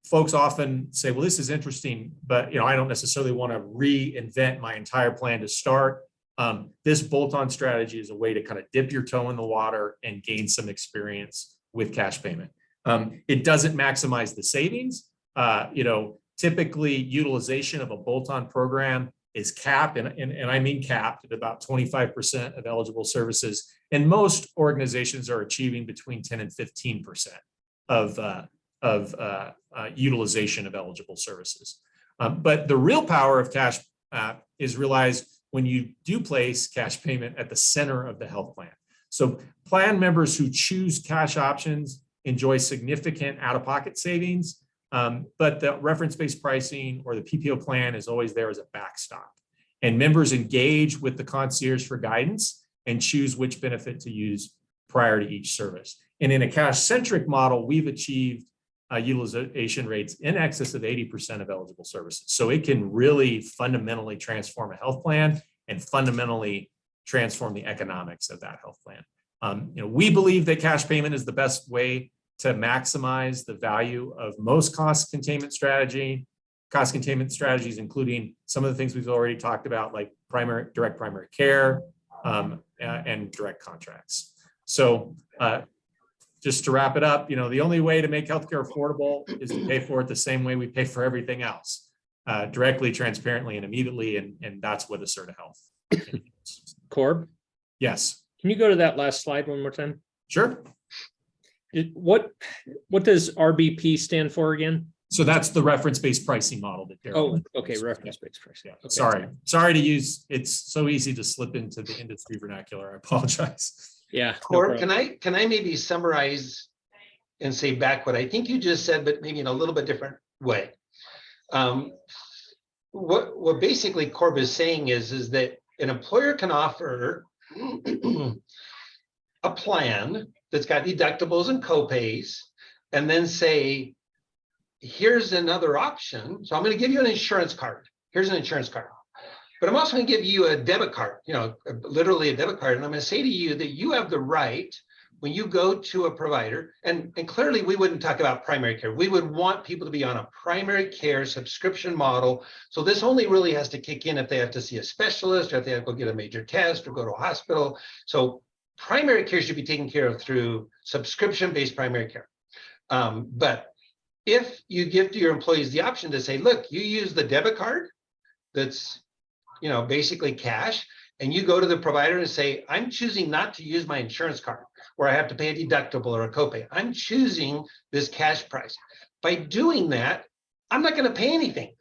Folks often say, well, this is interesting, but I don't necessarily want to reinvent my entire plan to start. This bolt-on strategy is a way to kind of dip your toe in the water and gain some experience with cash payment. It doesn't maximize the savings. Typically utilization of a bolt-on program is capped, and I mean capped, at about 25% of eligible services. And most organizations are achieving between 10 and 15% of utilization of eligible services. But the real power of cash is realized when you do place cash payment at the center of the health plan. So plan members who choose cash options enjoy significant out-of-pocket savings, but the reference-based pricing or the PPO plan is always there as a backstop. And members engage with the concierge for guidance and choose which benefit to use prior to each service. And in a cash-centric model, we've achieved utilization rates in excess of 80% of eligible services. So it can really fundamentally transform a health plan and fundamentally transform the economics of that health plan. We believe that cash payment is the best way to maximize the value of most cost containment strategies, including some of the things we've already talked about, like direct primary care and direct contracts. So just to wrap it up, the only way to make healthcare affordable is to pay for it the same way we pay for everything else, directly, transparently, and immediately, and that's what Asserta Health. Corb, Yes. can you go to that last slide one more time? Sure. What does RBP stand for again? So that's the reference-based pricing model that Daryl. Oh, okay, reference-based pricing. Yeah. Okay. Sorry to use. It's so easy to slip into the industry vernacular. I apologize. Yeah. Or can I maybe summarize and say back what I think you just said, but maybe in a little bit different way? what basically Corb is saying is that an employer can offer a plan that's got deductibles and copays, and then say, here's another option. So I'm going to give you an insurance card. Here's an insurance card. But I'm also going to give you a debit card, literally a debit card. And I'm going to say to you that you have the right when you go to a provider, and clearly we wouldn't talk about primary care. We would want people to be on a primary care subscription model. So this only really has to kick in if they have to see a specialist or if they have to go get a major test or go to a hospital. So primary care should be taken care of through subscription-based primary care. But if you give to your employees the option to say, look, you use the debit card that's basically cash, and you go to the provider and say, I'm choosing not to use my insurance card where I have to pay a deductible or a copay. I'm choosing this cash price. By doing that, I'm not going to pay anything.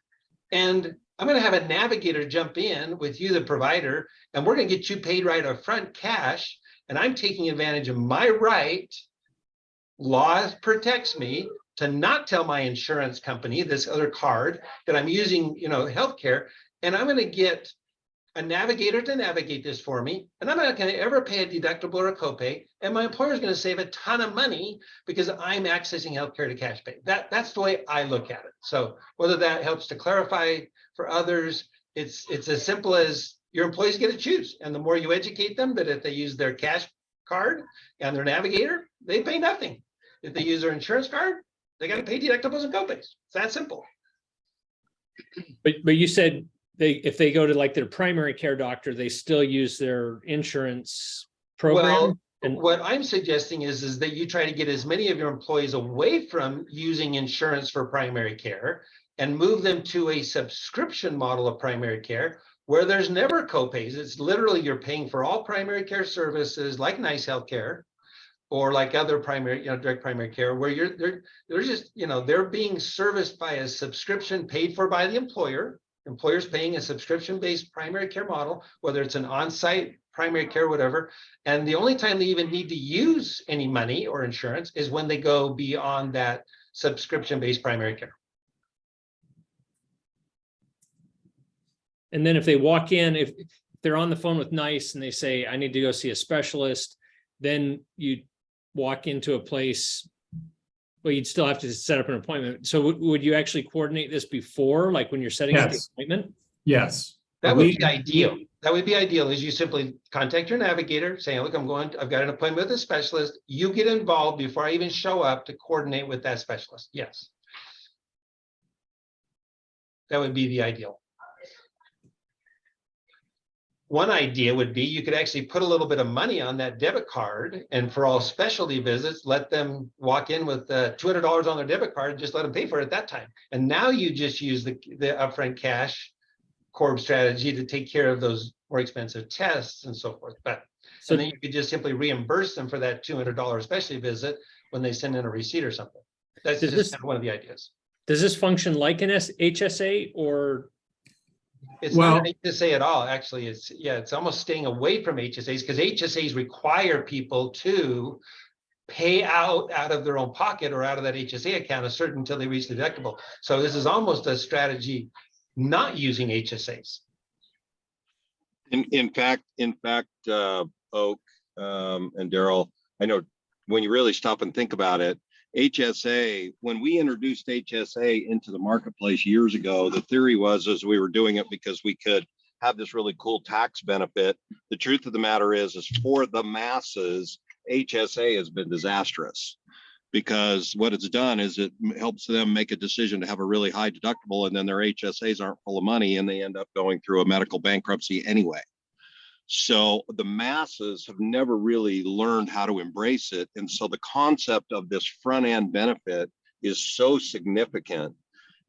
And I'm going to have a navigator jump in with you, the provider, and we're going to get you paid right up front cash. And I'm taking advantage of my right. Law protects me to not tell my insurance company, this other card, that I'm using, healthcare, and I'm going to get a navigator to navigate this for me, and I'm not going to ever pay a deductible or a copay, and my employer is going to save a ton of money because I'm accessing healthcare to cash pay. That's the way I look at it. So whether that helps to clarify for others, it's as simple as your employees get to choose, and the more you educate them that if they use their cash card and their navigator, they pay nothing. If they use their insurance card, they got to pay deductibles and copays. It's that simple. But you said if they go to like their primary care doctor, they still use their insurance program. Well, and what I'm suggesting is that you try to get as many of your employees away from using insurance for primary care and move them to a subscription model of primary care where there's never copays. It's literally you're paying for all primary care services like Nice Healthcare or like other primary, direct primary care, where they're just, they're being serviced by a subscription paid for by the employer. Employers paying a subscription-based primary care model, whether it's an on-site primary care, whatever. And the only time they even need to use any money or insurance is when they go beyond that subscription-based primary care. And then if they walk in, if they're on the phone with Nice and they say, I need to go see a specialist, then you walk into a place. Well, you'd still have to set up an appointment. So would you actually coordinate this before, like when you're setting up the appointment? Yes. That would be ideal. That would be ideal is you simply contact your navigator saying, look, I've got an appointment with a specialist. You get involved before I even show up to coordinate with that specialist. Yes. That would be the ideal. One idea would be you could actually put a little bit of money on that debit card, and for all specialty visits, let them walk in with $200 on their debit card, just let them pay for it at that time. And now you just use the upfront cash Corb strategy to take care of those more expensive tests and so forth. And then you could just simply reimburse them for that $200 specialty visit when they send in a receipt or something. That's just kind of one of the ideas. Does this function like an HSA or? It's not an HSA at all. Actually, it's almost staying away from HSAs because HSAs require people to pay out of their own pocket or out of that HSA account a certain until they reach the deductible. So this is almost a strategy not using HSAs. In fact, Oak and Daryl, I know when you really stop and think about it, HSA, when we introduced HSA into the marketplace years ago, the theory was we were doing it because we could have this really cool tax benefit. The truth of the matter is for the masses, HSA has been disastrous because what it's done is it helps them make a decision to have a really high deductible, and then their HSAs aren't full of money and they end up going through a medical bankruptcy anyway. So the masses have never really learned how to embrace it. And so the concept of this front end benefit is so significant.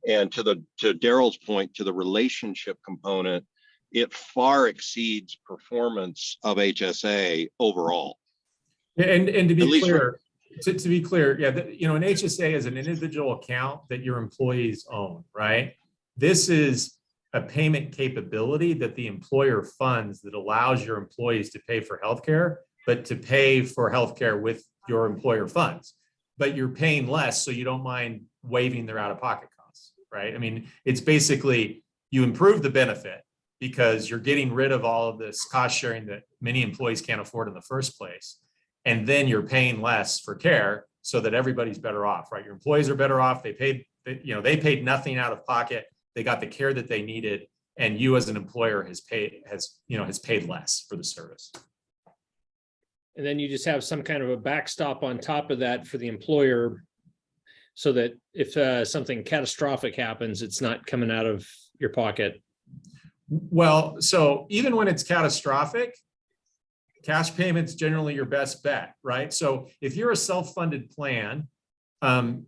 And to Daryl's point, to the relationship component, it far exceeds performance of HSA overall. And to be clear, to be clear, yeah, an HSA is an individual account that your employees own, right? This is a payment capability that the employer funds that allows your employees to pay for healthcare, but to pay for healthcare with your employer funds. But you're paying less, so you don't mind waiving their out-of-pocket costs, right? I mean, it's basically you improve the benefit because you're getting rid of all of this cost sharing that many employees can't afford in the first place. And then you're paying less for care so that everybody's better off, right? Your employees are better off. They paid nothing out of pocket. They got the care that they needed. And you as an employer has paid less for the service. And then you just have some kind of a backstop on top of that for the employer, so that if something catastrophic happens, it's not coming out of your pocket. Well, so even when it's catastrophic, cash payment's generally your best bet, right? So if you're a self-funded plan,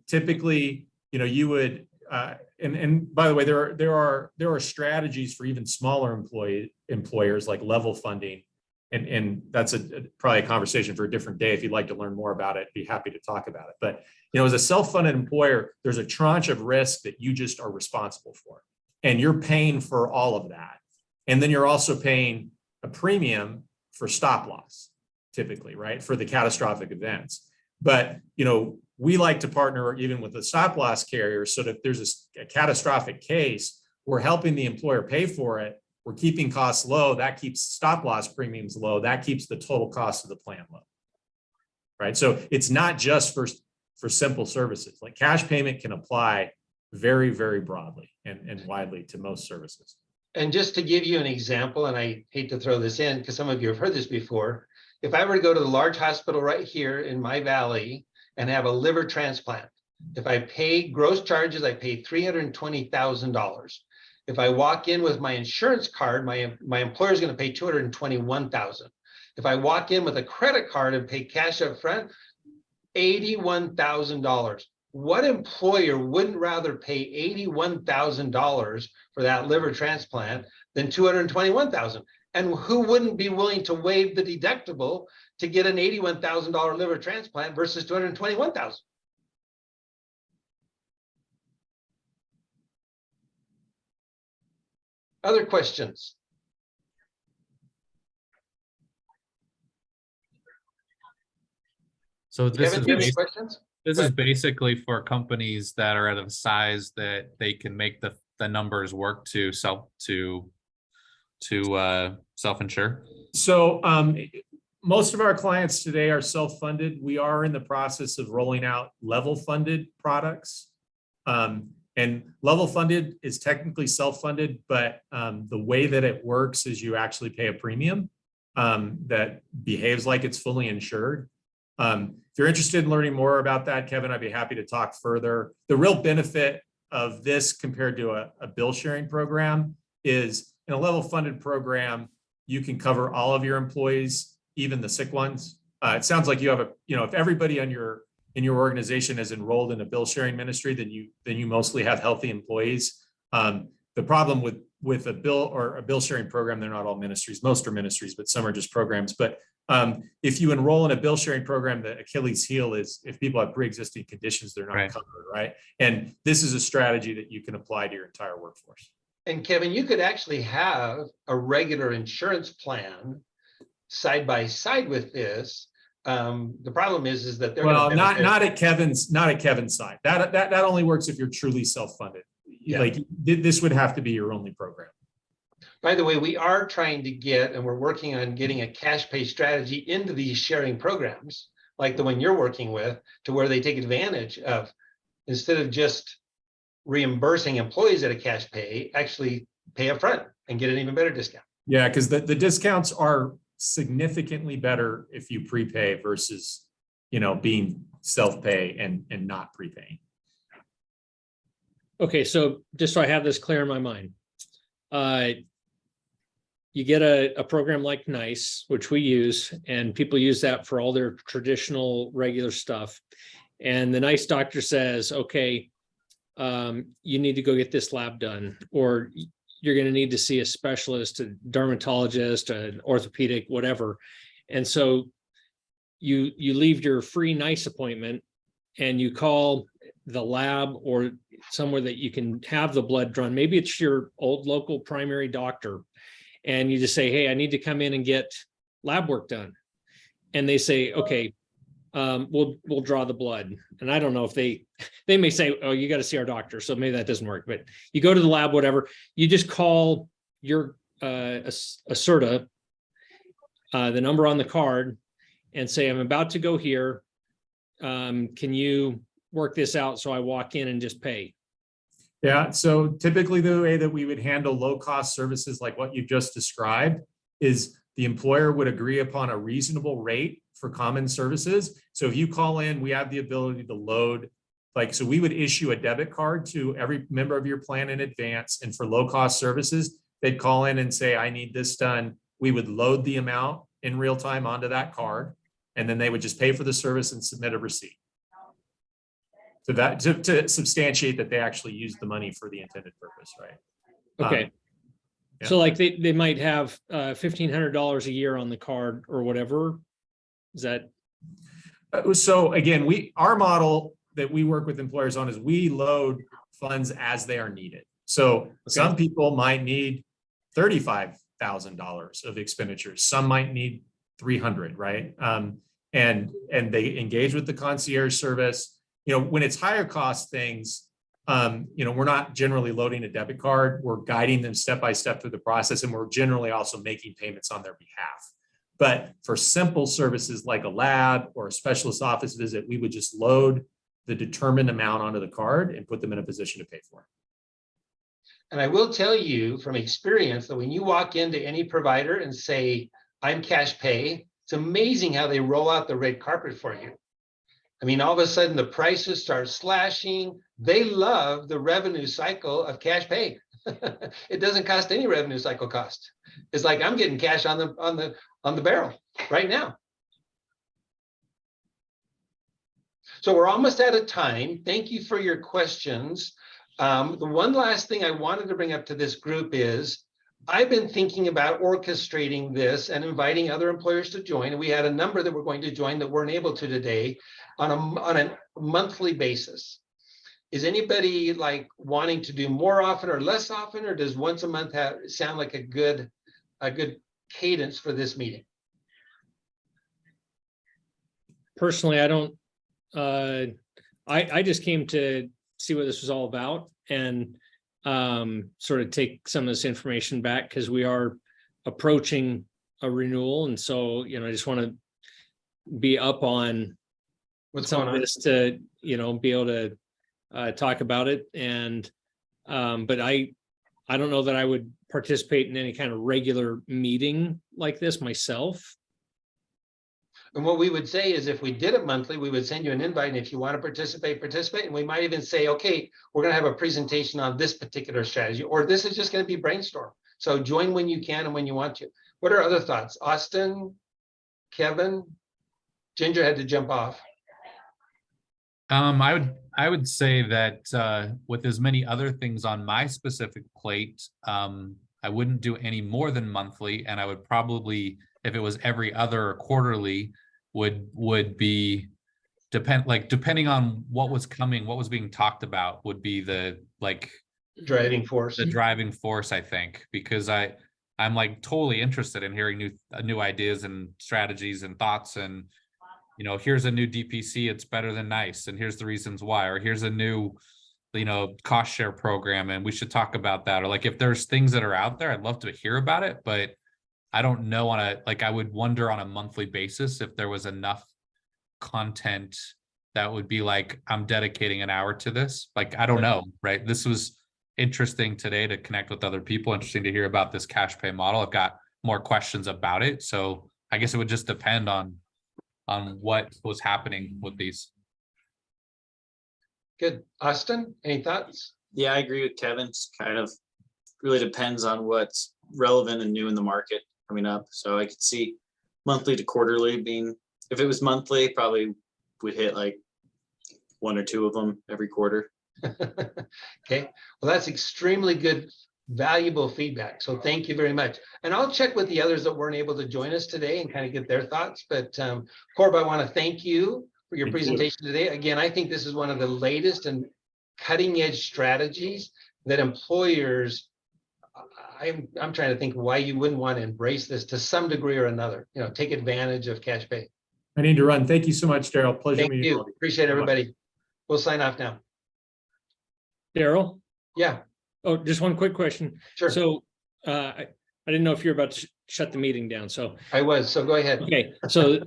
typically, you would, and by the way, there are strategies for even smaller employers like level funding. And that's probably a conversation for a different day. If you'd like to learn more about it, be happy to talk about it. But, as a self-funded employer, there's a tranche of risk that you just are responsible for. And you're paying for all of that. And then you're also paying a premium for stop loss, typically, right? For the catastrophic events. But, we like to partner even with the stop loss carriers so that if there's a catastrophic case, we're helping the employer pay for it. We're keeping costs low. That keeps stop loss premiums low. That keeps the total cost of the plan low, right? So it's not just for simple services. Like cash payment can apply very, very broadly and widely to most services. And just to give you an example, and I hate to throw this in because some of you have heard this before, if I were to go to the large hospital right here in my valley and have a liver transplant, if I pay gross charges, I pay $320,000. If I walk in with my insurance card, my employer is going to pay $221,000. If I walk in with a credit card and pay cash up front, $81,000. What employer wouldn't rather pay $81,000 for that liver transplant than $221,000? And who wouldn't be willing to waive the deductible to get an $81,000 liver transplant versus $221,000? Other questions? So this Kevin, is do you have any questions? this is basically for companies that are at a size that they can make the numbers work to self-insure. So most of our clients today are self-funded. We are in the process of rolling out level funded products. And level funded is technically self-funded, but the way that it works is you actually pay a premium that behaves like it's fully insured. If you're interested in learning more about that, Kevin, I'd be happy to talk further. The real benefit of this compared to a bill sharing program is in a level funded program, you can cover all of your employees, even the sick ones. It sounds like you have if everybody in your organization is enrolled in a bill sharing ministry, then you mostly have healthy employees. The problem with a bill sharing program, they're not all ministries. Most are ministries, but some are just programs. But if you enroll in a bill sharing program, the Achilles heel is if people have pre-existing conditions, they're not covered, right? And this is a strategy that you can apply to your entire workforce. And Kevin, you could actually have a regular insurance plan side by side with this. The problem is that they're not at Kevin's side. That only works if you're truly self-funded. Yeah. Like this would have to be your only program. By the way, we are trying to get, and we're working on getting a cash pay strategy into these sharing programs, like the one you're working with, to where they take advantage of, instead of just reimbursing employees at a cash pay, actually pay up front and get an even better discount. Yeah, because the discounts are significantly better if you prepay versus, being self-pay and not prepaying. Okay, so just so I have this clear in my mind, you get a program like NICE, which we use, and people use that for all their traditional regular stuff. And the NICE doctor says, okay, you need to go get this lab done, or you're going to need to see a specialist, a dermatologist, an orthopedic, whatever. And so you leave your free NICE appointment and you call the lab or somewhere that you can have the blood drawn. Maybe it's your old local primary doctor. And you just say, hey, I need to come in and get lab work done. And they say, okay, we'll draw the blood. And I don't know if they they may say, oh, you got to see our doctor. So maybe that doesn't work, but you go to the lab, whatever, you just call your Acerta, the number on the card, and say, I'm about to go here. Can you work this out? So I walk in and just pay. Yeah, so typically the way that we would handle low-cost services like what you just described is the employer would agree upon a reasonable rate for common services. So if you call in, we have the ability to load, so we would issue a debit card to every member of your plan in advance. And for low-cost services, they'd call in and say, I need this done. We would load the amount in real time onto that card, and then they would just pay for the service and submit a receipt. So that to substantiate that they actually used the money for the intended purpose, right? Okay. Yeah. So like they might have $1,500 a year on the card or whatever. Is that? So again, our model that we work with employers on is we load funds as they are needed. So some people might need $35,000 of expenditures. Some might need 300, right? And they engage with the concierge service. When it's higher cost things, we're not generally loading a debit card. We're guiding them step by step through the process, and we're generally also making payments on their behalf. But for simple services like a lab or a specialist office visit, we would just load the determined amount onto the card and put them in a position to pay for it. And I will tell you from experience that when you walk into any provider and say, I'm cash pay, it's amazing how they roll out the red carpet for you. I mean, all of a sudden the prices start slashing. They love the revenue cycle of cash pay. It doesn't cost any revenue cycle cost. It's like I'm getting cash on the barrel right now. So we're almost out of time. Thank you for your questions. The one last thing I wanted to bring up to this group is I've been thinking about orchestrating this and inviting other employers to join. And we had a number that were going to join that weren't able to today on a monthly basis. Is anybody like wanting to do more often or less often, or does once a month sound like a good cadence for this meeting? Personally, I don't, I just came to see what this was all about and sort of take some of this information back because we are approaching a renewal. And so, I just want to be up on What's some going of on? this to, be able to talk about it. And, but I don't know that I would participate in any kind of regular meeting like this myself. And what we would say is if we did it monthly, we would send you an invite. And if you want to participate. And we might even say, okay, we're going to have a presentation on this particular strategy, or this is just going to be brainstorm. So join when you can and when you want to. What are other thoughts? Austin, Kevin, Ginger had to jump off. I would say that with as many other things on my specific plate, I wouldn't do any more than monthly, and I would probably, if it was every other or quarterly, would be depending on what was coming, what was being talked about would be the Driving force. I think, because I'm like totally interested in hearing new ideas and strategies and thoughts, and here's a new DPC, it's better than NICE, and here's the reasons why, or here's a new cost share program and we should talk about that, or like if there's things that are out there, I'd love to hear about it, but I don't know I would wonder on a monthly basis if there was enough content that would be like, I'm dedicating an hour to this. I don't know, right? This was interesting today to connect with other people, interesting to hear about this cash pay model. I've got more questions about it. So I guess it would just depend on what was happening with these. Good. Austin, any thoughts? Yeah, I agree with Kevin. It's kind of really depends on what's relevant and new in the market coming up. So I could see monthly to quarterly being, if it was monthly, probably would hit like one or two of them every quarter. Okay. Well, that's extremely good, valuable feedback. So thank you very much. And I'll check with the others that weren't able to join us today and kind of get their thoughts. But Corb, I want to thank you for your presentation today. Again, I think this is one of the latest and cutting edge strategies that employers, I'm trying to think why you wouldn't want to embrace this to some degree or another, take advantage of cash pay. I need to run. Thank you so much, Daryl. Pleasure Thank meeting you. all of you. Appreciate everybody. We'll sign off now. Daryl? Yeah, Oh, just one quick question. sure. So I didn't know if you're about to shut the meeting down. So, I was, so go ahead. okay. So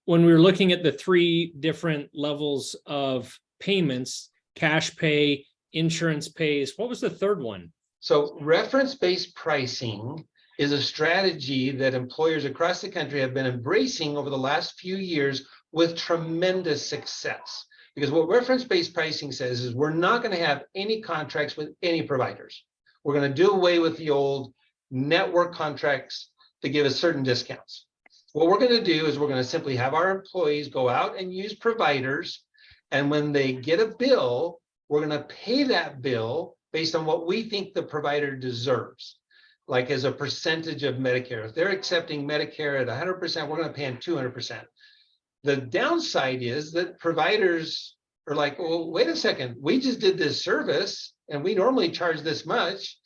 when we were looking at the three different levels of payments, cash pay, insurance pays, what was the third one? So reference-based pricing is a strategy that employers across the country have been embracing over the last few years with tremendous success. Because what reference-based pricing says is we're not going to have any contracts with any providers. We're going to do away with the old network contracts to give us certain discounts. What we're going to do is we're going to simply have our employees go out and use providers. And when they get a bill, we're going to pay that bill based on what we think the provider deserves, like as a percentage of Medicare. If they're accepting Medicare at 100%, we're going to pay them 200%. The downside is that providers are like, well, wait a second, we just did this service and we normally charge this much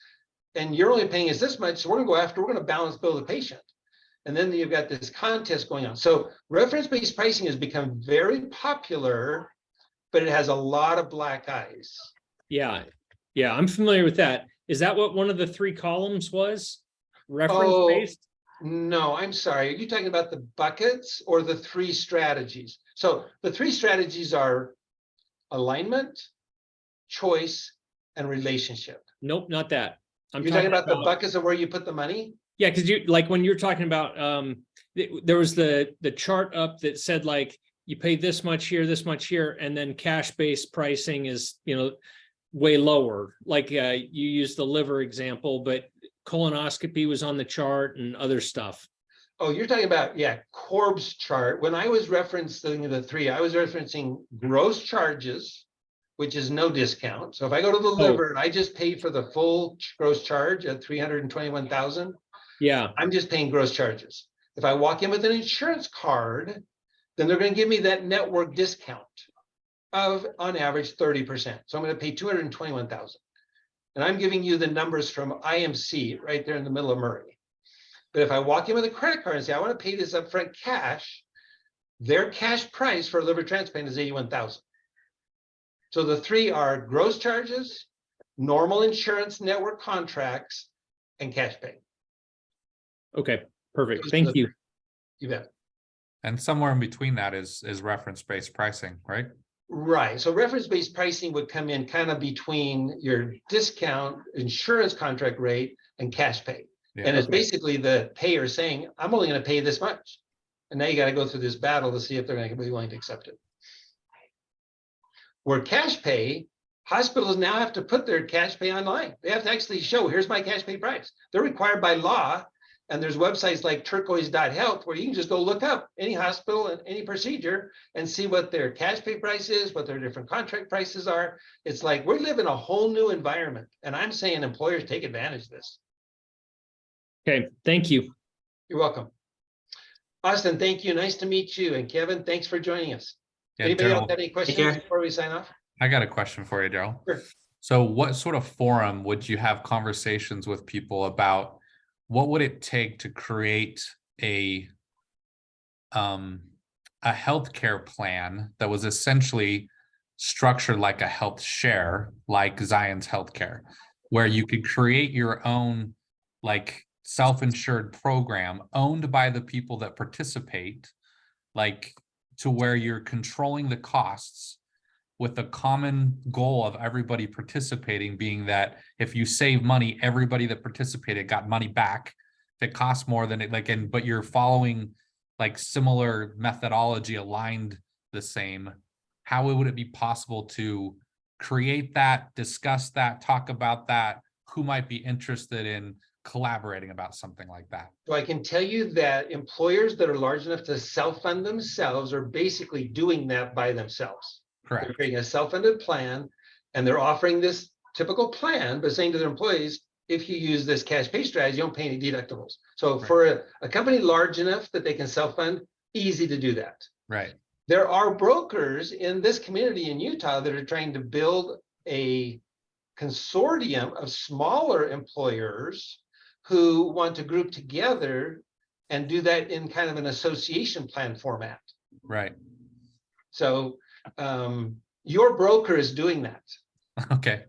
and you're only paying us this much. So we're going to balance bill the patient. And then you've got this contest going on. So reference-based pricing has become very popular, but it has a lot of black eyes. Yeah. Yeah, I'm familiar with that. Is that what one of the three columns was? Reference based? No, I'm sorry. Are you talking about the buckets or the three strategies? So the three strategies are alignment, choice, and relationship. Nope, not that. You're talking about the buckets of where you put the money? Yeah, because you like when you're talking about there was the chart up that said like you pay this much here, and then cash-based pricing is, you know, way lower. Like you used the liver example, but colonoscopy was on the chart and other stuff. Oh, you're talking about, yeah, Corb's chart. When I was referencing the three, I was referencing gross charges, which is no discount. So if I go to the liver and I just pay for the full gross charge at 321,000, yeah, I'm just paying gross charges. If I walk in with an insurance card, then they're going to give me that network discount of on average 30%. So I'm going to pay 221,000. And I'm giving you the numbers from IMC right there in the middle of Murray. But if I walk in with a credit card and say, I want to pay this upfront cash, their cash price for a liver transplant is 81,000. So the three are gross charges, normal insurance network contracts, and cash pay. Okay, perfect. Thank you. You bet. And somewhere in between that is reference-based pricing, right? Right. So reference-based pricing would come in kind of between your discount insurance contract rate and cash pay. Yeah, And it's basically the payer saying, I'm only going to pay this much. And now you got to go through this battle to see if they're going to be willing to accept it. Where cash pay, hospitals now have to put their cash pay online. They have to actually show, here's my cash pay price. They're required by law. And there's websites like turquoise.health where you can just go look up any hospital and any procedure and see what their cash pay price is, what their different contract prices are. It's like we're living a whole new environment. And I'm saying employers take advantage of this. Okay, thank you. You're welcome. Austin, thank you. Nice to meet you. And Kevin, thanks for joining us. Yeah, Anybody else Daryl, have any questions before we sign off? I got a question for you, Daryl. Sure. So what sort of forum would you have conversations with people about what would it take to create a healthcare plan that was essentially structured like a health share, like Zion's Healthcare, where you could create your own like self-insured program owned by the people that participate, like to where you're controlling the costs with the common goal of everybody participating being that if you save money, everybody that participated got money back. If it costs more than it but you're following like similar methodology aligned the same, how would it be possible to create that, discuss that, talk about that? Who might be interested in collaborating about something like that? So I can tell you that employers that are large enough to self-fund themselves are basically doing that by themselves. Correct. They're creating a self-funded plan and they're offering this typical plan, but saying to their employees, if you use this cash pay strategy, you don't pay any deductibles. So Right. for a company large enough that they can self-fund, easy to do that. Right. There are brokers in this community in Utah that are trying to build a consortium of smaller employers who want to group together and do that in kind of an association plan format. Right. So, Your broker is doing that. Okay.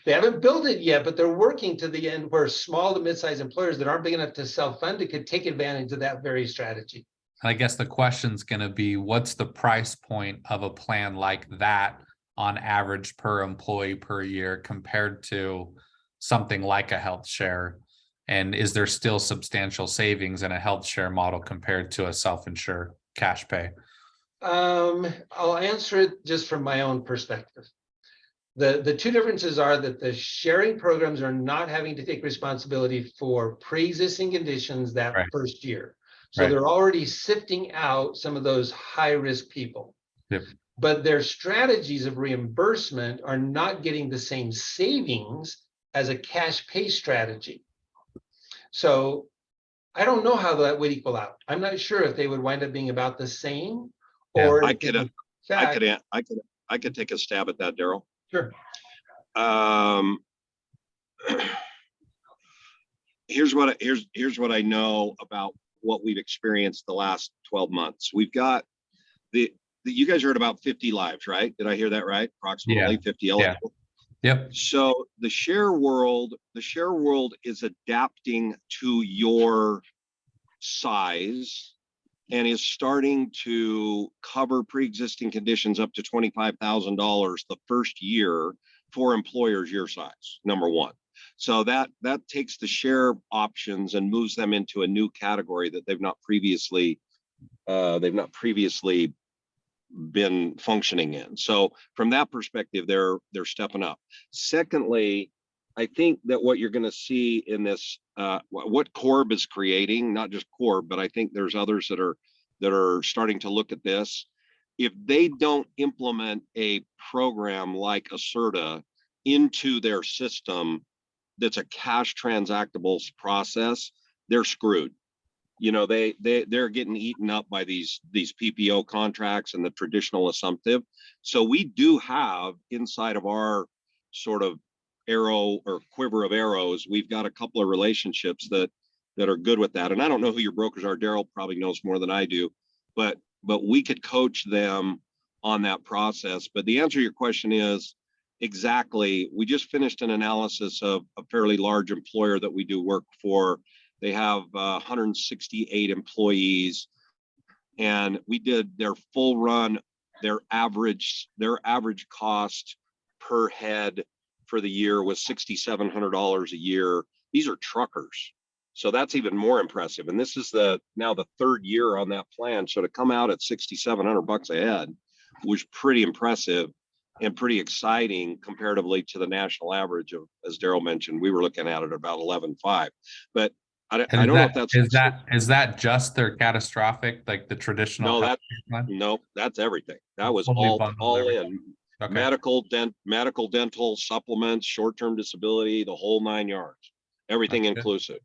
They haven't built it yet, but they're working to the end where small to mid-sized employers that aren't big enough to self-fund it could take advantage of that very strategy. And I guess the question's going to be, what's the price point of a plan like that on average per employee per year compared to something like a health share? And is there still substantial savings in a health share model compared to a self-insure cash pay? I'll answer it just from my own perspective. The two differences are that the sharing programs are not having to take responsibility for pre-existing conditions that Right. first year. So Right. they're already sifting out some of those high-risk people. Yep. But their strategies of reimbursement are not getting the same savings as a cash pay strategy. So I don't know how that would equal out. I'm not sure if they would wind up being about the same, Yeah. or I if could, in fact- I could take a stab at that, Daryl. Sure. Here's what I know about what we've experienced the last 12 months. We've got you guys are at about 50 lives, right? Did I hear that right? Approximately 50 eligible. Yep. So the share world is adapting to your size and is starting to cover pre-existing conditions up to $25,000 the first year for employers your size, number one. So that takes the share options and moves them into a new category that they've not previously been functioning in. So from that perspective, they're stepping up. Secondly, I think that what you're going to see in this, what Corb is creating, not just Corb, but I think there's others that are starting to look at this. If they don't implement a program like Acerta into their system, that's a cash transactable process, they're screwed. You know, they're getting eaten up by these PPO contracts and the traditional assumptive. So we do have inside of our sort of arrow or quiver of arrows, we've got a couple of relationships that are good with that. And I don't know who your brokers are. Daryl probably knows more than I do, but we could coach them on that process. But the answer to your question is exactly. We just finished an analysis of a fairly large employer that we do work for. They have 168 employees, and we did their full run. Their average cost per head for the year was $6,700 a year. These are truckers, so that's even more impressive. And this is now the third year on that plan. So to come out at $6,700 a head was pretty impressive and pretty exciting comparatively to the national average of, as Daryl mentioned, we were looking at it about 11.5. But I don't know if that's is that just their catastrophic, like the traditional? No, that's everything. That was Fully all in. Okay. Medical, dental, supplements, short-term disability, the whole 9 yards, everything That's inclusive.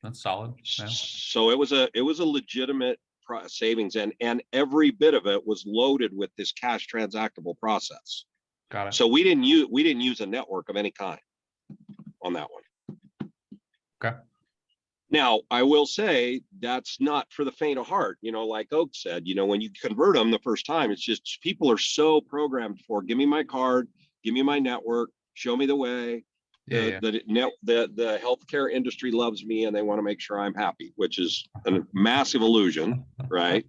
That's solid. Yeah. So it was a legitimate savings, and every bit of it was loaded with this cash transactable process. Got it. So we didn't use a network of any kind on that one. Okay. Now, I will say that's not for the faint of heart. You know, like Oak said, you know, when you convert them the first time, it's just people are so programmed for, give me my card, give me my network, show me the way. The healthcare industry loves me and they want to make sure I'm happy, which is a massive illusion, right?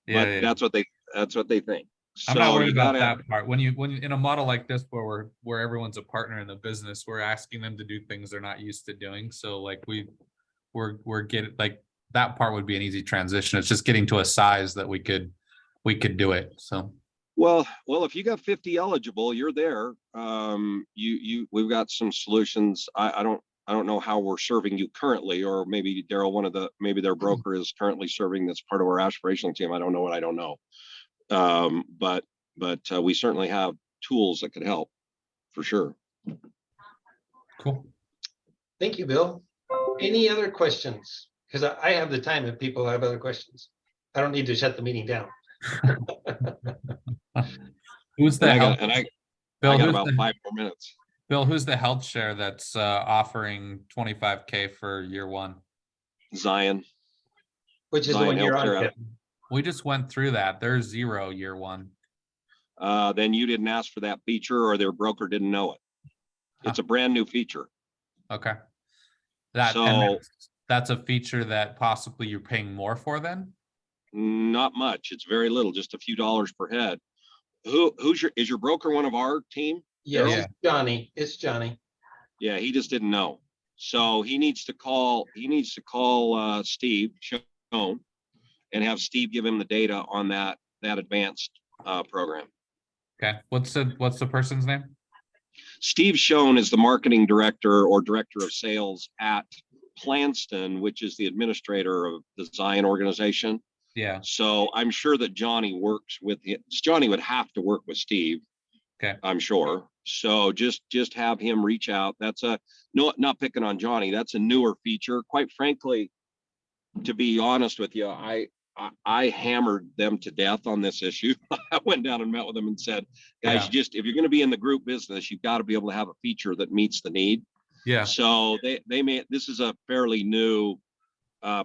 But that's what they think. I'm not worried about that part. When in a model like this where everyone's a partner in the business, we're asking them to do things they're not used to doing. So like we're getting, like, that part would be an easy transition. It's just getting to a size that we could do it. So well, if you got 50 eligible, you're there. We've got some solutions. I don't know how we're serving you currently, or maybe Daryl, maybe their broker is currently serving this part of our aspirational team. I don't know what I don't know. But we certainly have tools that could help for sure. Cool. Thank you, Bill. Any other questions? Because I have the time if people have other questions. I don't need to shut the meeting down. Who's the health? I Bill, got about 5 more minutes. Bill, who's the health share that's offering $25K for year one? Zion. Which is the one you're on. We just went through that. There's 0 year one. then you didn't ask for that feature or their broker didn't know it. It's a brand new feature. Okay. And So that's a feature that possibly you're paying more for then? not much. It's very little, just a few dollars per head. Is your broker one of our team? Yes, Yeah. it's Johnny. It's Johnny. Yeah, he just didn't know. So he needs to call Steve Schoen and have Steve give him the data on that advanced program. Okay. What's the person's name? Steve Schoen is the marketing director or director of sales at Planston, which is the administrator of the Zion organization. Yeah. So I'm sure that Johnny works with Johnny would have to work with Steve. Okay. I'm sure. So just have him reach out. That's not picking on Johnny. That's a newer feature. Quite frankly, to be honest with you, I hammered them to death on this issue. I went down and met with them and said, guys, Yeah. if you're going to be in the group business, you've got to be able to have a feature that meets the need. Yeah. So this is a fairly new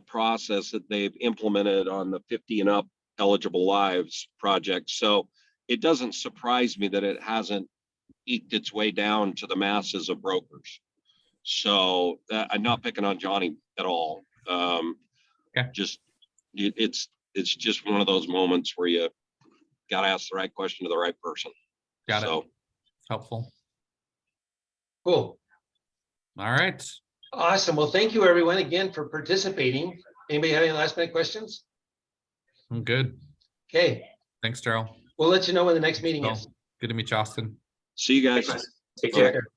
process that they've implemented on the 50 and up eligible lives project. So it doesn't surprise me that it hasn't eked its way down to the masses of brokers. So I'm not picking on Johnny at all. Okay. It's just one of those moments where you got to ask the right question to the right person. Got it. So Helpful. Cool. All right. Awesome. Well, thank you everyone again for participating. Anybody have any last minute questions? I'm good. Okay, Thanks, Daryl. we'll let you know when the next meeting is. Good to meet you, Austin. see you guys. Take Take care. care.